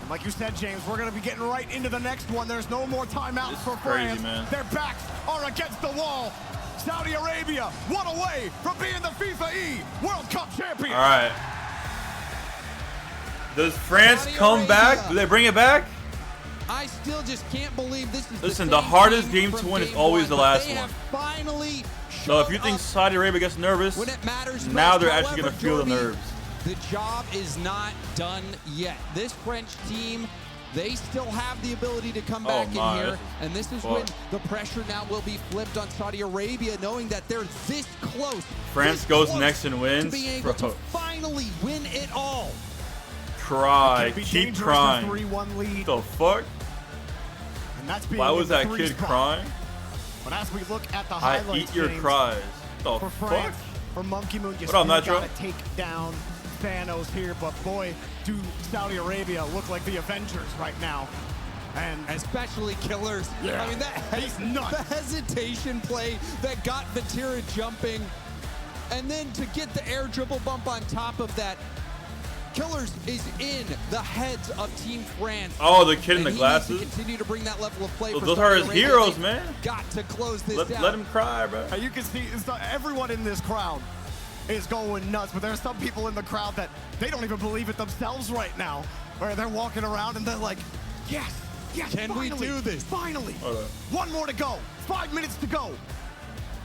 Speaker 6: And like you said, James, we're gonna be getting right into the next one. There's no more timeouts for
Speaker 1: crazy,
Speaker 6: France.
Speaker 1: man.
Speaker 6: Their backs are against the wall. Saudi Arabia, one away from being the FIFAe World Cup champion.
Speaker 1: All right. Does France
Speaker 8: Saudi
Speaker 1: come
Speaker 8: Arabia.
Speaker 1: back? Do they bring it back?
Speaker 8: I still just can't believe this is
Speaker 1: Listen,
Speaker 8: the
Speaker 1: the
Speaker 8: same
Speaker 1: hardest
Speaker 8: team
Speaker 1: game to
Speaker 8: from
Speaker 1: win is
Speaker 8: game
Speaker 1: always
Speaker 8: one,
Speaker 1: the
Speaker 8: but
Speaker 1: last
Speaker 8: they
Speaker 1: one.
Speaker 8: have finally
Speaker 1: So if you
Speaker 8: showed
Speaker 1: think
Speaker 8: up
Speaker 1: Saudi Arabia gets nervous,
Speaker 8: when it matters
Speaker 1: now
Speaker 8: most.
Speaker 1: they're actually
Speaker 8: However,
Speaker 1: going to feel the
Speaker 8: Jordy,
Speaker 1: nerves.
Speaker 8: The job is not done yet. This French team, they still have the ability to come back in here, and this is when the pressure now will be flipped on Saudi Arabia, knowing that they're this close.
Speaker 1: France
Speaker 8: this
Speaker 1: goes
Speaker 8: close
Speaker 1: next and wins.
Speaker 8: to being able
Speaker 1: Bro.
Speaker 8: to finally win it all.
Speaker 1: Cry.
Speaker 6: Be
Speaker 1: Keep
Speaker 6: dangerous,
Speaker 1: crying.
Speaker 6: a 3-1 lead.
Speaker 1: The fuck?
Speaker 6: And that's being
Speaker 1: Why
Speaker 6: in
Speaker 1: was
Speaker 6: the
Speaker 1: that
Speaker 6: 3
Speaker 1: kid
Speaker 6: spot.
Speaker 1: crying?
Speaker 6: But as we look at the
Speaker 1: I
Speaker 6: highlights,
Speaker 1: eat your
Speaker 6: James,
Speaker 1: cries. The
Speaker 6: for
Speaker 1: fuck?
Speaker 6: France, for Monkey Moon, you
Speaker 1: What up,
Speaker 6: still
Speaker 1: Nitro?
Speaker 6: gotta take down Thanos here, but boy, do Saudi Arabia look like the Avengers right now. And
Speaker 8: Especially Killers.
Speaker 6: Yeah.
Speaker 8: I mean,
Speaker 6: He's nuts.
Speaker 8: the hesitation play that got Vatira jumping, and then to get the air dribble bump on top of that, Killers is in the heads of Team France.
Speaker 1: Oh, the kid in
Speaker 8: And
Speaker 1: the
Speaker 8: he
Speaker 1: glasses?
Speaker 8: needs to continue to bring that level of play.
Speaker 1: So
Speaker 8: for
Speaker 1: those
Speaker 8: Saudi
Speaker 1: are his
Speaker 8: Arabia.
Speaker 1: heroes,
Speaker 8: They've
Speaker 1: man.
Speaker 8: Got to close this out.
Speaker 1: Let him cry, bro.
Speaker 6: you can see everyone in this crowd is going nuts, but there are some people in the crowd that they don't even believe it themselves right now, where they're walking around and they're like, yes,
Speaker 8: Can we
Speaker 6: finally,
Speaker 8: do this?
Speaker 6: Finally.
Speaker 1: Hold on.
Speaker 6: One more to go. 5 minutes to go.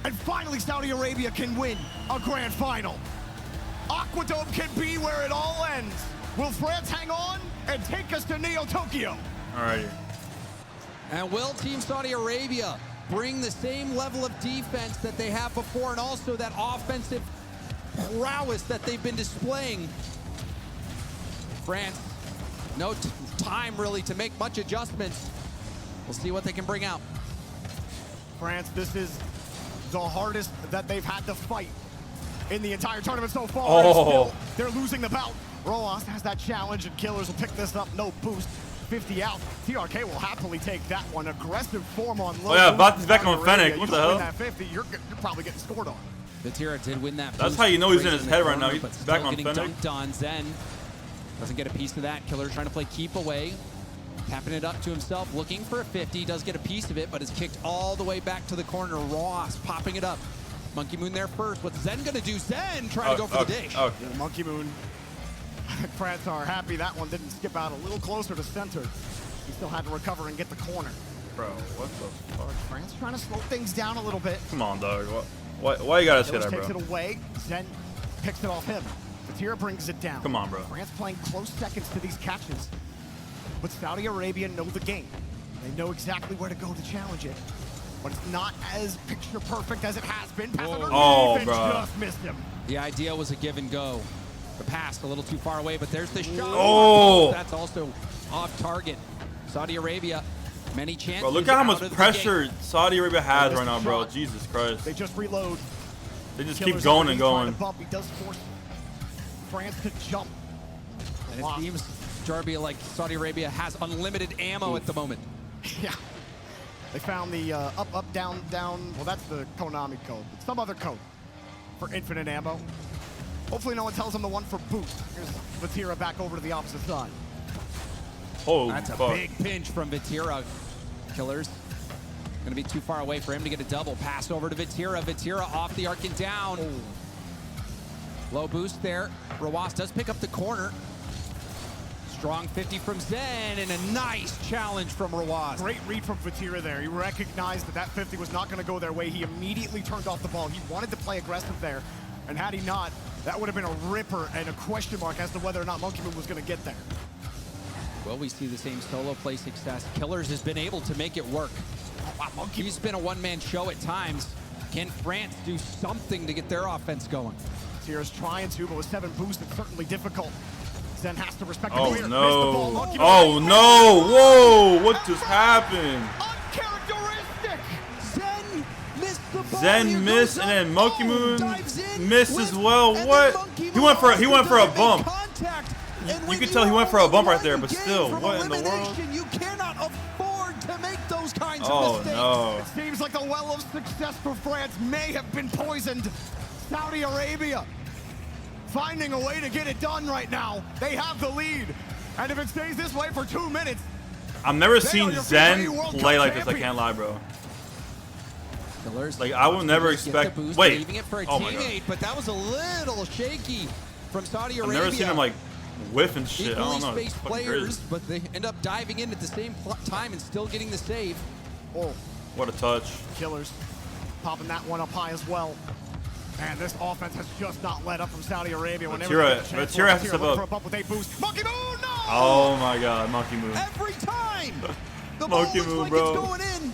Speaker 6: And finally, Saudi Arabia can win a grand final. Aquadome can be where it all ends. Will France hang on and take us to Neo Tokyo?
Speaker 1: Alrighty.
Speaker 8: And will Team Saudi Arabia bring the same level of defense that they have before, and also that offensive prowess that they've been displaying? France, no time really to make much adjustments. We'll see what they can bring out.
Speaker 6: France, this is the hardest that they've had to fight in the entire tournament so far.
Speaker 1: Oh.
Speaker 6: And still, they're losing the bout. Roas has that challenge, and Killers will pick this up. No boost. 50 out. TRK will happily take that one. Aggressive form on low.
Speaker 1: Oh, yeah,
Speaker 6: boost.
Speaker 1: Bati's back on
Speaker 6: Saudi
Speaker 1: Fennec.
Speaker 6: Arabia,
Speaker 1: What
Speaker 6: you
Speaker 1: the
Speaker 6: win
Speaker 1: hell?
Speaker 6: That 50, you're probably getting scored on.
Speaker 8: Vatira did win that.
Speaker 1: That's
Speaker 8: boost.
Speaker 1: how you know he's in
Speaker 8: Raising
Speaker 1: his
Speaker 8: the
Speaker 1: head right now.
Speaker 8: corner,
Speaker 1: He's
Speaker 8: but
Speaker 1: back
Speaker 8: still
Speaker 1: on
Speaker 8: getting
Speaker 1: Fennec.
Speaker 8: dunked on. Zen doesn't get a piece of that. Killer trying to play keep away. Tapping it up to himself, looking for a 50. Does get a piece of it, but is kicked all the way back to the corner. Ross popping it up. Monkey Moon there first. What's Zen gonna do? Zen trying to go for the dish.
Speaker 1: Okay.
Speaker 6: Yeah, Monkey Moon. France are happy that one didn't skip out a little closer to center. He still had to recover and get the corner.
Speaker 1: Bro, what the fuck?
Speaker 6: France trying to slow things down a little bit.
Speaker 1: Come on, dog. Why you gotta say
Speaker 6: Killers
Speaker 1: that,
Speaker 6: takes
Speaker 1: bro?
Speaker 6: it away. Zen picks it off him. Vatira brings it down.
Speaker 1: Come on, bro.
Speaker 6: France playing close seconds to these catches. But Saudi Arabia know the game. They know exactly where to go to challenge it. But it's not as picture perfect as it has been. Pass underneath
Speaker 1: Oh,
Speaker 6: and
Speaker 1: bro.
Speaker 6: just missed him.
Speaker 8: The idea was a give and go. The pass a little too far away, but there's the shot.
Speaker 1: Oh.
Speaker 8: That's also off target. Saudi Arabia, many chances.
Speaker 1: Bro, look at how
Speaker 8: out
Speaker 1: much
Speaker 8: of the
Speaker 1: pressure Saudi Arabia has
Speaker 6: Missed
Speaker 1: right now,
Speaker 6: the
Speaker 1: bro.
Speaker 6: shot.
Speaker 1: Jesus Christ.
Speaker 6: They just reload.
Speaker 1: They just
Speaker 6: Killers
Speaker 1: keep going and
Speaker 6: underneath trying
Speaker 1: going.
Speaker 6: to bump. He does force France to jump.
Speaker 8: And it seems Jarby, like Saudi Arabia, has unlimited ammo at the moment.
Speaker 6: Yeah. They found the up, up, down, down. Well, that's the Konami code. But some other code for infinite ammo. Hopefully no one tells them the one for boost. Here's Vatira back over to the opposite side.
Speaker 1: Oh,
Speaker 8: That's a
Speaker 1: fuck.
Speaker 8: big pinch from Vatira. Killers gonna be too far away for him to get a double. Pass over to Vatira. Vatira off the arc and down. Low boost there. Rawas does pick up the corner. Strong 50 from Zen, and a nice challenge from Rawas.
Speaker 6: Great read from Vatira there. He recognized that that 50 was not going to go their way. He immediately turned off the ball. He wanted to play aggressive there, and had he not, that would have been a ripper and a question mark as to whether or not Monkey Moon was going to get there.
Speaker 8: Will we see the same solo play success? Killers has been able to make it work. He's been a one-man show at times. Can France do something to get their offense going?
Speaker 6: Tira's trying to, but with 7 boosts, it's certainly difficult. Zen has to respect the
Speaker 1: Oh
Speaker 6: clear.
Speaker 1: no. Oh no. Whoa. What just happened?
Speaker 6: Uncharacteristic.
Speaker 7: Zen missed the ball.
Speaker 1: Zen missed, and then Monkey Moon missed as well. What? He went for a bump. You could tell he went for a bump right there, but still, what in the world?
Speaker 7: You cannot afford to make those kinds of
Speaker 1: Oh
Speaker 7: mistakes.
Speaker 1: no.
Speaker 6: It seems like the well of success for France may have been poisoned. Saudi Arabia finding a way to get it done right now. They have the lead. And if it stays this way for 2 minutes,
Speaker 1: I've never
Speaker 6: they
Speaker 1: seen
Speaker 6: are your
Speaker 1: Zen
Speaker 6: FIFAe World
Speaker 1: play
Speaker 6: Cup
Speaker 1: like this. I
Speaker 6: champions.
Speaker 1: can't lie, bro.
Speaker 8: Killers.
Speaker 1: Like, I will never
Speaker 8: Get the
Speaker 1: expect.
Speaker 8: boost,
Speaker 1: Wait.
Speaker 8: leaving it for a
Speaker 1: Oh my
Speaker 8: teammate,
Speaker 1: god.
Speaker 8: but that was a little shaky from Saudi
Speaker 1: I've
Speaker 8: Arabia.
Speaker 1: never seen him like whiff and shit. I
Speaker 8: Equally
Speaker 1: don't know. It's
Speaker 8: spaced
Speaker 1: fucking
Speaker 8: players,
Speaker 1: crazy.
Speaker 8: but they end up diving in at the same time and still getting the save.
Speaker 6: oh,
Speaker 1: What a touch.
Speaker 6: Killers popping that one up high as well. And this offense has just not let up from Saudi Arabia. Whenever they get a chance
Speaker 1: Vatira has to
Speaker 6: Vatira
Speaker 1: step
Speaker 6: looking
Speaker 1: up.
Speaker 6: for a bump with a boost. Monkey Moon, no!
Speaker 1: Oh my god, Monkey Moon.
Speaker 7: Every time. The ball
Speaker 1: Monkey
Speaker 7: looks
Speaker 1: Moon,
Speaker 7: like
Speaker 1: bro.
Speaker 7: it's going in,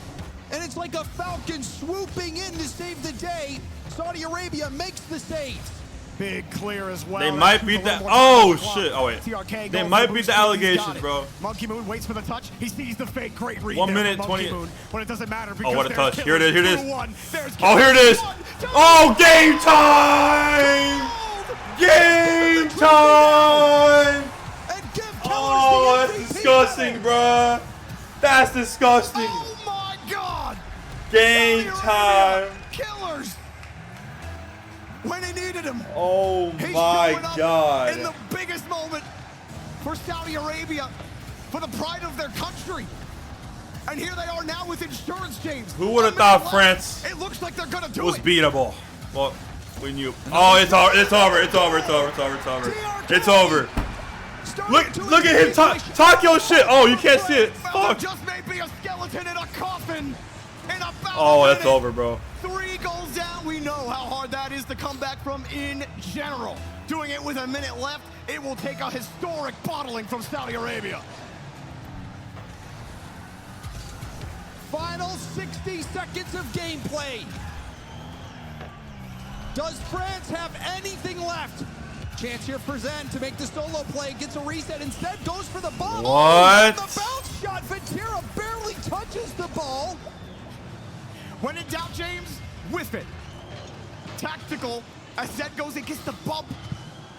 Speaker 7: and it's like a falcon swooping in to save the day. Saudi Arabia makes the save.
Speaker 6: Big clear as well.
Speaker 1: They
Speaker 6: That
Speaker 1: might
Speaker 6: shoots
Speaker 1: beat
Speaker 6: a little
Speaker 1: that.
Speaker 6: more time on
Speaker 1: Oh
Speaker 6: the clock.
Speaker 1: shit. Oh wait.
Speaker 6: TRK
Speaker 1: They
Speaker 6: going
Speaker 1: might
Speaker 6: for
Speaker 1: beat
Speaker 6: boost.
Speaker 1: the
Speaker 6: He's got
Speaker 1: allegations,
Speaker 6: it.
Speaker 1: bro.
Speaker 6: Monkey Moon waits for the touch. He sees the fake. Great read.
Speaker 1: 1
Speaker 6: there
Speaker 1: minute,
Speaker 6: from Monkey
Speaker 1: 20.
Speaker 6: Moon, but it doesn't matter because
Speaker 1: what a
Speaker 6: there's
Speaker 1: touch. Here it is,
Speaker 6: Killers
Speaker 1: here it is.
Speaker 6: through one. There's
Speaker 1: Oh, here it
Speaker 6: Killers.
Speaker 1: is.
Speaker 6: 1, 2,
Speaker 1: Oh, game time! Game time!
Speaker 7: And give Killers
Speaker 1: Oh,
Speaker 7: the
Speaker 1: that's
Speaker 7: MVP
Speaker 1: disgusting,
Speaker 7: medal.
Speaker 1: bruh. That's disgusting.
Speaker 6: Oh my God!
Speaker 1: Game
Speaker 6: Saudi
Speaker 1: time.
Speaker 6: Arabia, Killers. When he needed him.
Speaker 1: Oh
Speaker 6: He's
Speaker 1: my
Speaker 6: showing up
Speaker 1: god.
Speaker 6: in the biggest moment for Saudi Arabia, for the pride of their country. And here they are now with insurance, James.
Speaker 1: Who would have
Speaker 6: 1 minute
Speaker 1: thought
Speaker 6: left.
Speaker 1: France
Speaker 6: It looks like they're gonna do
Speaker 1: was
Speaker 6: it.
Speaker 1: beatable? Well, we knew. Oh, it's over. It's over. It's over. It's over. It's over. It's over. It's over. Look at him talk your shit. Oh, you can't see it.
Speaker 6: Well, there
Speaker 1: Fuck.
Speaker 6: just may be a skeleton in a coffin in about
Speaker 1: Oh,
Speaker 6: a
Speaker 1: that's
Speaker 6: minute.
Speaker 1: over, bro.
Speaker 6: 3 goals down. We know how hard that is to come back from in general. Doing it with a minute left, it will take a historic bottling from Saudi Arabia.
Speaker 7: Final 60 seconds of gameplay. Does France have anything left? Chance here for Zen to make the solo play, gets a reset, instead goes for the bomb.
Speaker 1: What?
Speaker 7: The bounce shot, Vatira barely touches the ball.
Speaker 6: When in doubt, James, whiff it. Tactical, as Zed goes and gets the bump.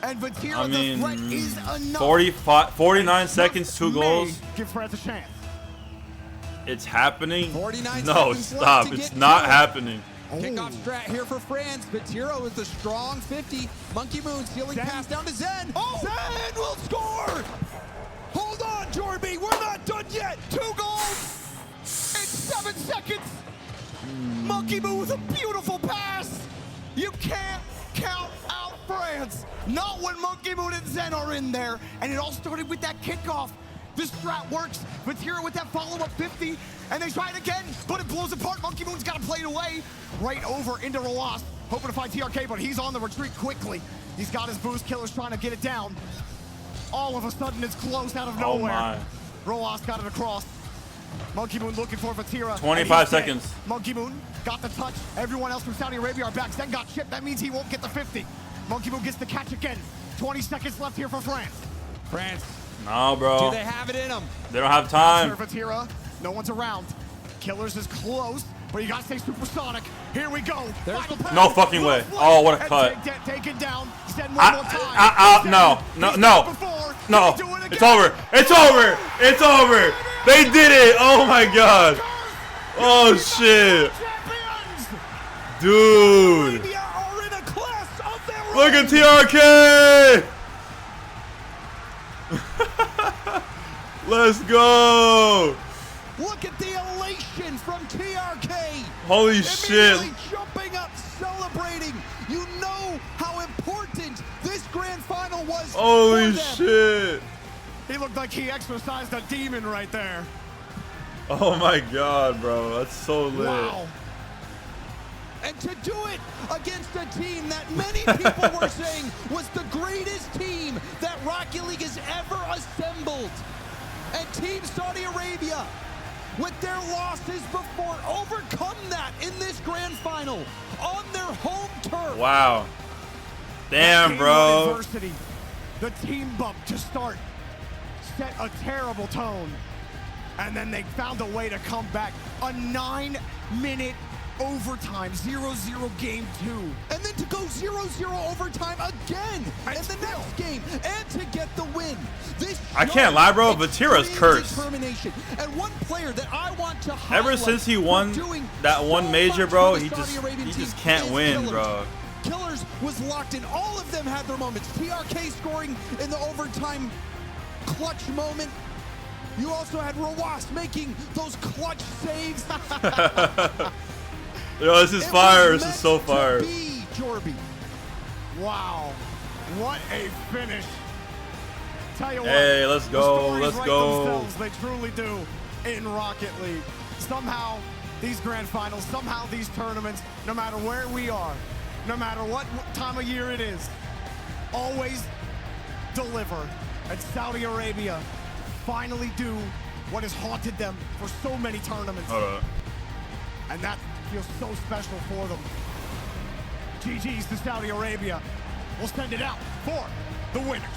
Speaker 6: And Vatira,
Speaker 1: I
Speaker 6: the threat
Speaker 1: mean,
Speaker 6: is enough.
Speaker 1: 49 seconds, 2 goals.
Speaker 6: Give France a chance.
Speaker 1: It's happening.
Speaker 8: 49
Speaker 1: No,
Speaker 8: seconds left
Speaker 1: stop.
Speaker 8: to
Speaker 1: It's
Speaker 8: get
Speaker 1: not
Speaker 8: to it.
Speaker 1: happening.
Speaker 8: Kickoff strat here for France, but Tiro with a strong 50. Monkey Moon stealing
Speaker 6: Zen.
Speaker 8: pass down to Zen.
Speaker 7: Oh! Zen will score! Hold on, Jorby, we're not done yet.
Speaker 6: 2 goals in 7 seconds. Monkey Moon with a beautiful pass. You can't count out France. Not when Monkey Moon and Zen are in there. And it all started with that kickoff. This strat works. Vatira with that follow-up 50. And they try it again, but it blows apart. Monkey Moon's got to play it away. Right over into Roas. Hoping to find TRK, but he's on the retreat quickly. He's got his boost. Killer's trying to get it down. All of a sudden, it's close out of
Speaker 1: Oh
Speaker 6: nowhere.
Speaker 1: my.
Speaker 6: Roas got it across. Monkey Moon looking for Vatira.
Speaker 1: 25
Speaker 6: and he's dead.
Speaker 1: seconds.
Speaker 6: Monkey Moon got the touch. Everyone else from Saudi Arabia are back. Zen got chipped. That means he won't get the 50. Monkey Moon gets the catch again. 20 seconds left here for France.
Speaker 8: France,
Speaker 1: No,
Speaker 8: do
Speaker 1: bro.
Speaker 8: they have it in them?
Speaker 1: They don't have time.
Speaker 6: Vatira, no one's around. Killers is close, but you gotta stay supersonic. Here we go.
Speaker 8: There's
Speaker 6: Final
Speaker 8: the-
Speaker 6: pass.
Speaker 1: No fucking way.
Speaker 6: Little
Speaker 1: Oh, what a
Speaker 6: and
Speaker 1: cut.
Speaker 6: Taken down. Zen one more time. Zen,
Speaker 1: No.
Speaker 6: he's done it before.
Speaker 1: No.
Speaker 6: He's doing it
Speaker 1: It's
Speaker 6: again.
Speaker 1: over. It's over. It's over. They did it. Oh my god. Oh shit.
Speaker 6: Champions.
Speaker 1: Dude.
Speaker 7: Arabia are in a class of their own.
Speaker 1: Look at TRK. Let's go.
Speaker 7: Look at the elation from TRK.
Speaker 1: Holy shit.
Speaker 7: Immediately jumping up, celebrating. You know how important this grand final was
Speaker 1: Holy
Speaker 7: for them.
Speaker 1: shit.
Speaker 6: He looked like he exorcised a demon right there.
Speaker 1: Oh my god, bro. That's so lit.
Speaker 6: Wow.
Speaker 7: And to do it against a team that many people were saying was the greatest team that Rocket League has ever assembled. And Team Saudi Arabia, with their losses before, overcome that in this grand final on their home turf.
Speaker 1: Wow. Damn, bro.
Speaker 6: Adversity, the team bump to start set a terrible tone. And then they found a way to come back. A 9-minute overtime, 0-0 game 2.
Speaker 7: And then to go 0-0 overtime again in the next game and to get the win. This
Speaker 1: I can't lie, bro. Vatira's cursed.
Speaker 7: Determination. And one player that I want to highlight
Speaker 1: Ever since he won that one major, bro, he just can't win, bro.
Speaker 7: Killers was locked in. All of them had their moments. TRK scoring in the overtime clutch moment. You also had Rawas making those clutch saves.
Speaker 1: Yo, this is fire. This is so fire.
Speaker 7: Jorby.
Speaker 6: Wow. What a finish. Tell you what.
Speaker 1: Hey, let's go. Let's go.
Speaker 6: They truly do in Rocket League. Somehow, these grand finals, somehow these tournaments, no matter where we are, no matter what time of year it is, always deliver. And Saudi Arabia finally do what has haunted them for so many tournaments. And that feels so special for them. GG's to Saudi Arabia. We'll send it out for the winners.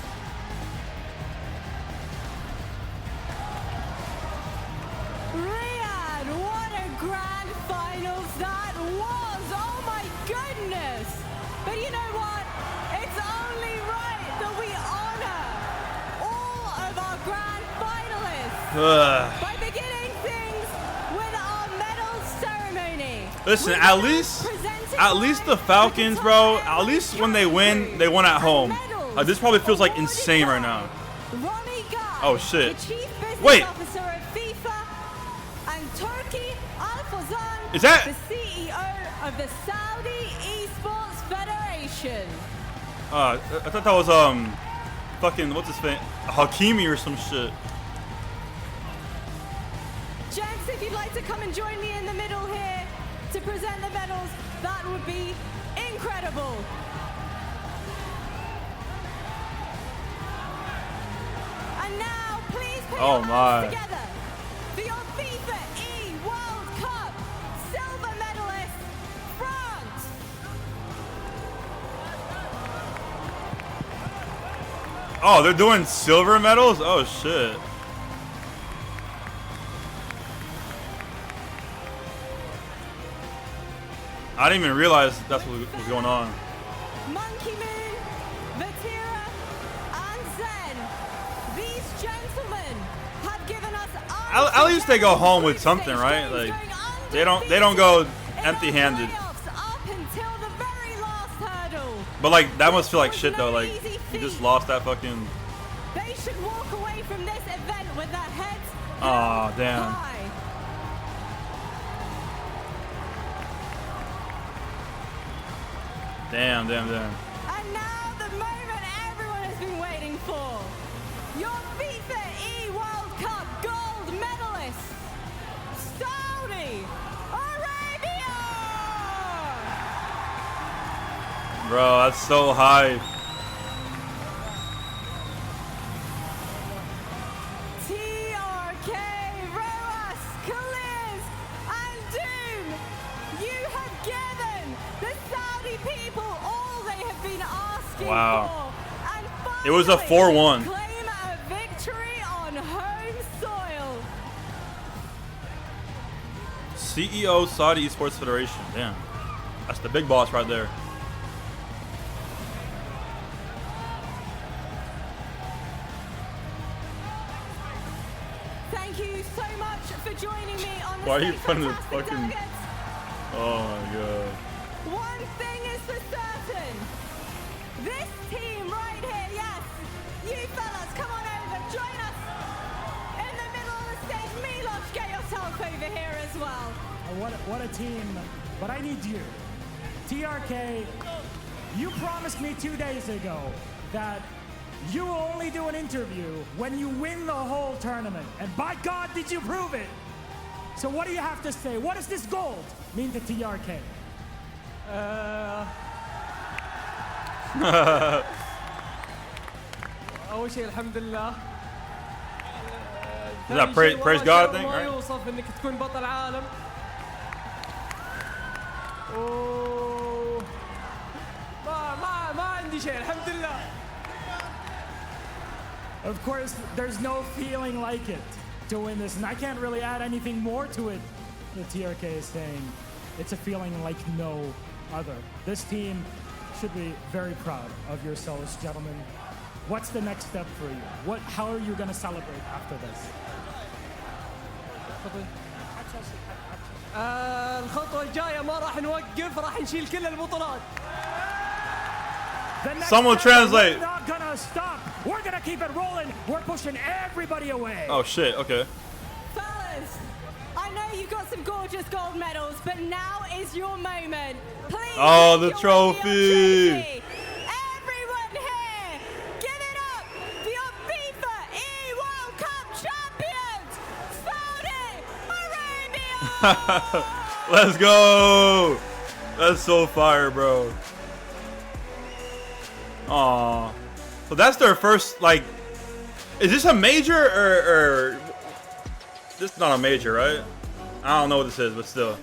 Speaker 4: Riyadh, what a grand finals that was. Oh my goodness. But you know what? It's only right that we honor all of our grand finalists by beginning things with our medal ceremony.
Speaker 1: Listen, at least the Falcons, bro, at least when they win at home. This probably feels like insane right now. Oh shit. Wait. Is that
Speaker 4: the CEO of the Saudi Esports Federation?
Speaker 1: I thought that was fucking what's his name? Hakimi or some shit.
Speaker 4: Gents, if you'd like to come and join me in the middle here to present the medals, that would be incredible. And now, please put your hands together for your FIFAe World Cup silver medalist, France.
Speaker 1: Oh, they're doing silver medals? Oh shit. I didn't even realize that's what was going on.
Speaker 4: Monkey Moon, Vatira, and Zen. These gentlemen have given us
Speaker 1: At least they go home with something, right? Like they don't go empty-handed.
Speaker 4: Up until the very last hurdle.
Speaker 1: But like that must feel like shit though. Like you just lost that fucking.
Speaker 4: They should walk away from this event with their heads
Speaker 1: Aw, damn.
Speaker 4: high.
Speaker 1: Damn.
Speaker 4: And now the moment everyone has been waiting for. Your FIFAe World Cup gold medalist, Saudi Arabia!
Speaker 1: Bro, that's so high.
Speaker 4: TRK, Roas, Kaliz, and Doom, you have given the Saudi people all they have been asking
Speaker 1: Wow.
Speaker 4: for. And
Speaker 1: It was a
Speaker 4: finally
Speaker 1: 4-1.
Speaker 4: claim a victory on home soil.
Speaker 1: CEO Saudi Esports Federation. Damn. That's the big boss right there.
Speaker 4: Thank you so much for joining me on this
Speaker 1: Why are you
Speaker 4: day,
Speaker 1: putting the
Speaker 4: fantastic
Speaker 1: fucking-
Speaker 4: delegates.
Speaker 1: Oh my god.
Speaker 4: One thing is for certain. This team right here, yes. You fellas, come on over, join us. In the middle of the stage, Milos, get yourself over here as well.
Speaker 9: What a team. But I need you. TRK, you promised me 2 days ago that you will only do an interview when you win the whole tournament. And by God, did you prove it? So what do you have to say? What does this gold mean to TRK?
Speaker 5: أول شيء الحمد لله
Speaker 1: Is that praise God thing, right?
Speaker 10: يوصف انك تكون بطل عالم. ما عندي شيء الحمد لله.
Speaker 9: Of course, there's no feeling like it to win this, and I can't really add anything more to it. The TRK is saying it's a feeling like no other. This team should be very proud of yourselves, gentlemen. What's the next step for you? How are you going to celebrate after this?
Speaker 10: الخطوة الجاية ما راح نوقف راح نشيل كل البطولات.
Speaker 1: Someone translate.
Speaker 9: We're not gonna stop. We're gonna keep it rolling. We're pushing everybody away.
Speaker 1: Oh shit, okay.
Speaker 4: Fellas, I know you got some gorgeous gold medals, but now is your moment. Please.
Speaker 1: Oh, the trophy.
Speaker 4: Everyone here, give it up for your FIFAe World Cup champions, Saudi Arabia.
Speaker 1: Let's go. That's so fire, bro. Aw. So that's their first, like, is this a major or this is not a major, right? I don't know what this is, but still.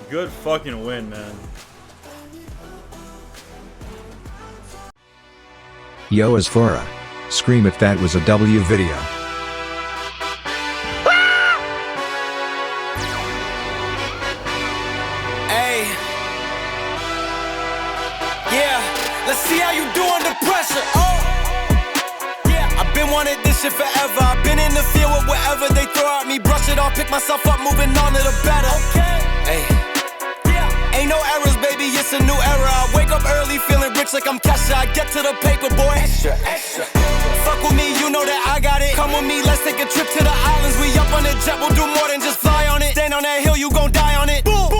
Speaker 1: Good fucking win, man.
Speaker 11: Yo Azfura. Scream if that was a W video.
Speaker 12: Hey. Yeah, let's see how you do under pressure. Oh. Yeah, I've been wanting this shit forever. I've been in the field with whatever they throw at me. Brush it off, pick myself up, moving on to the better. Okay. Hey. Ain't no errors, baby, it's a new era. I wake up early, feeling rich like I'm Kesha. I get to the paper, boy. Extra, extra. Fuck with me, you know that I got it. Come with me, let's take a trip to the islands. We up on the jet, we'll do more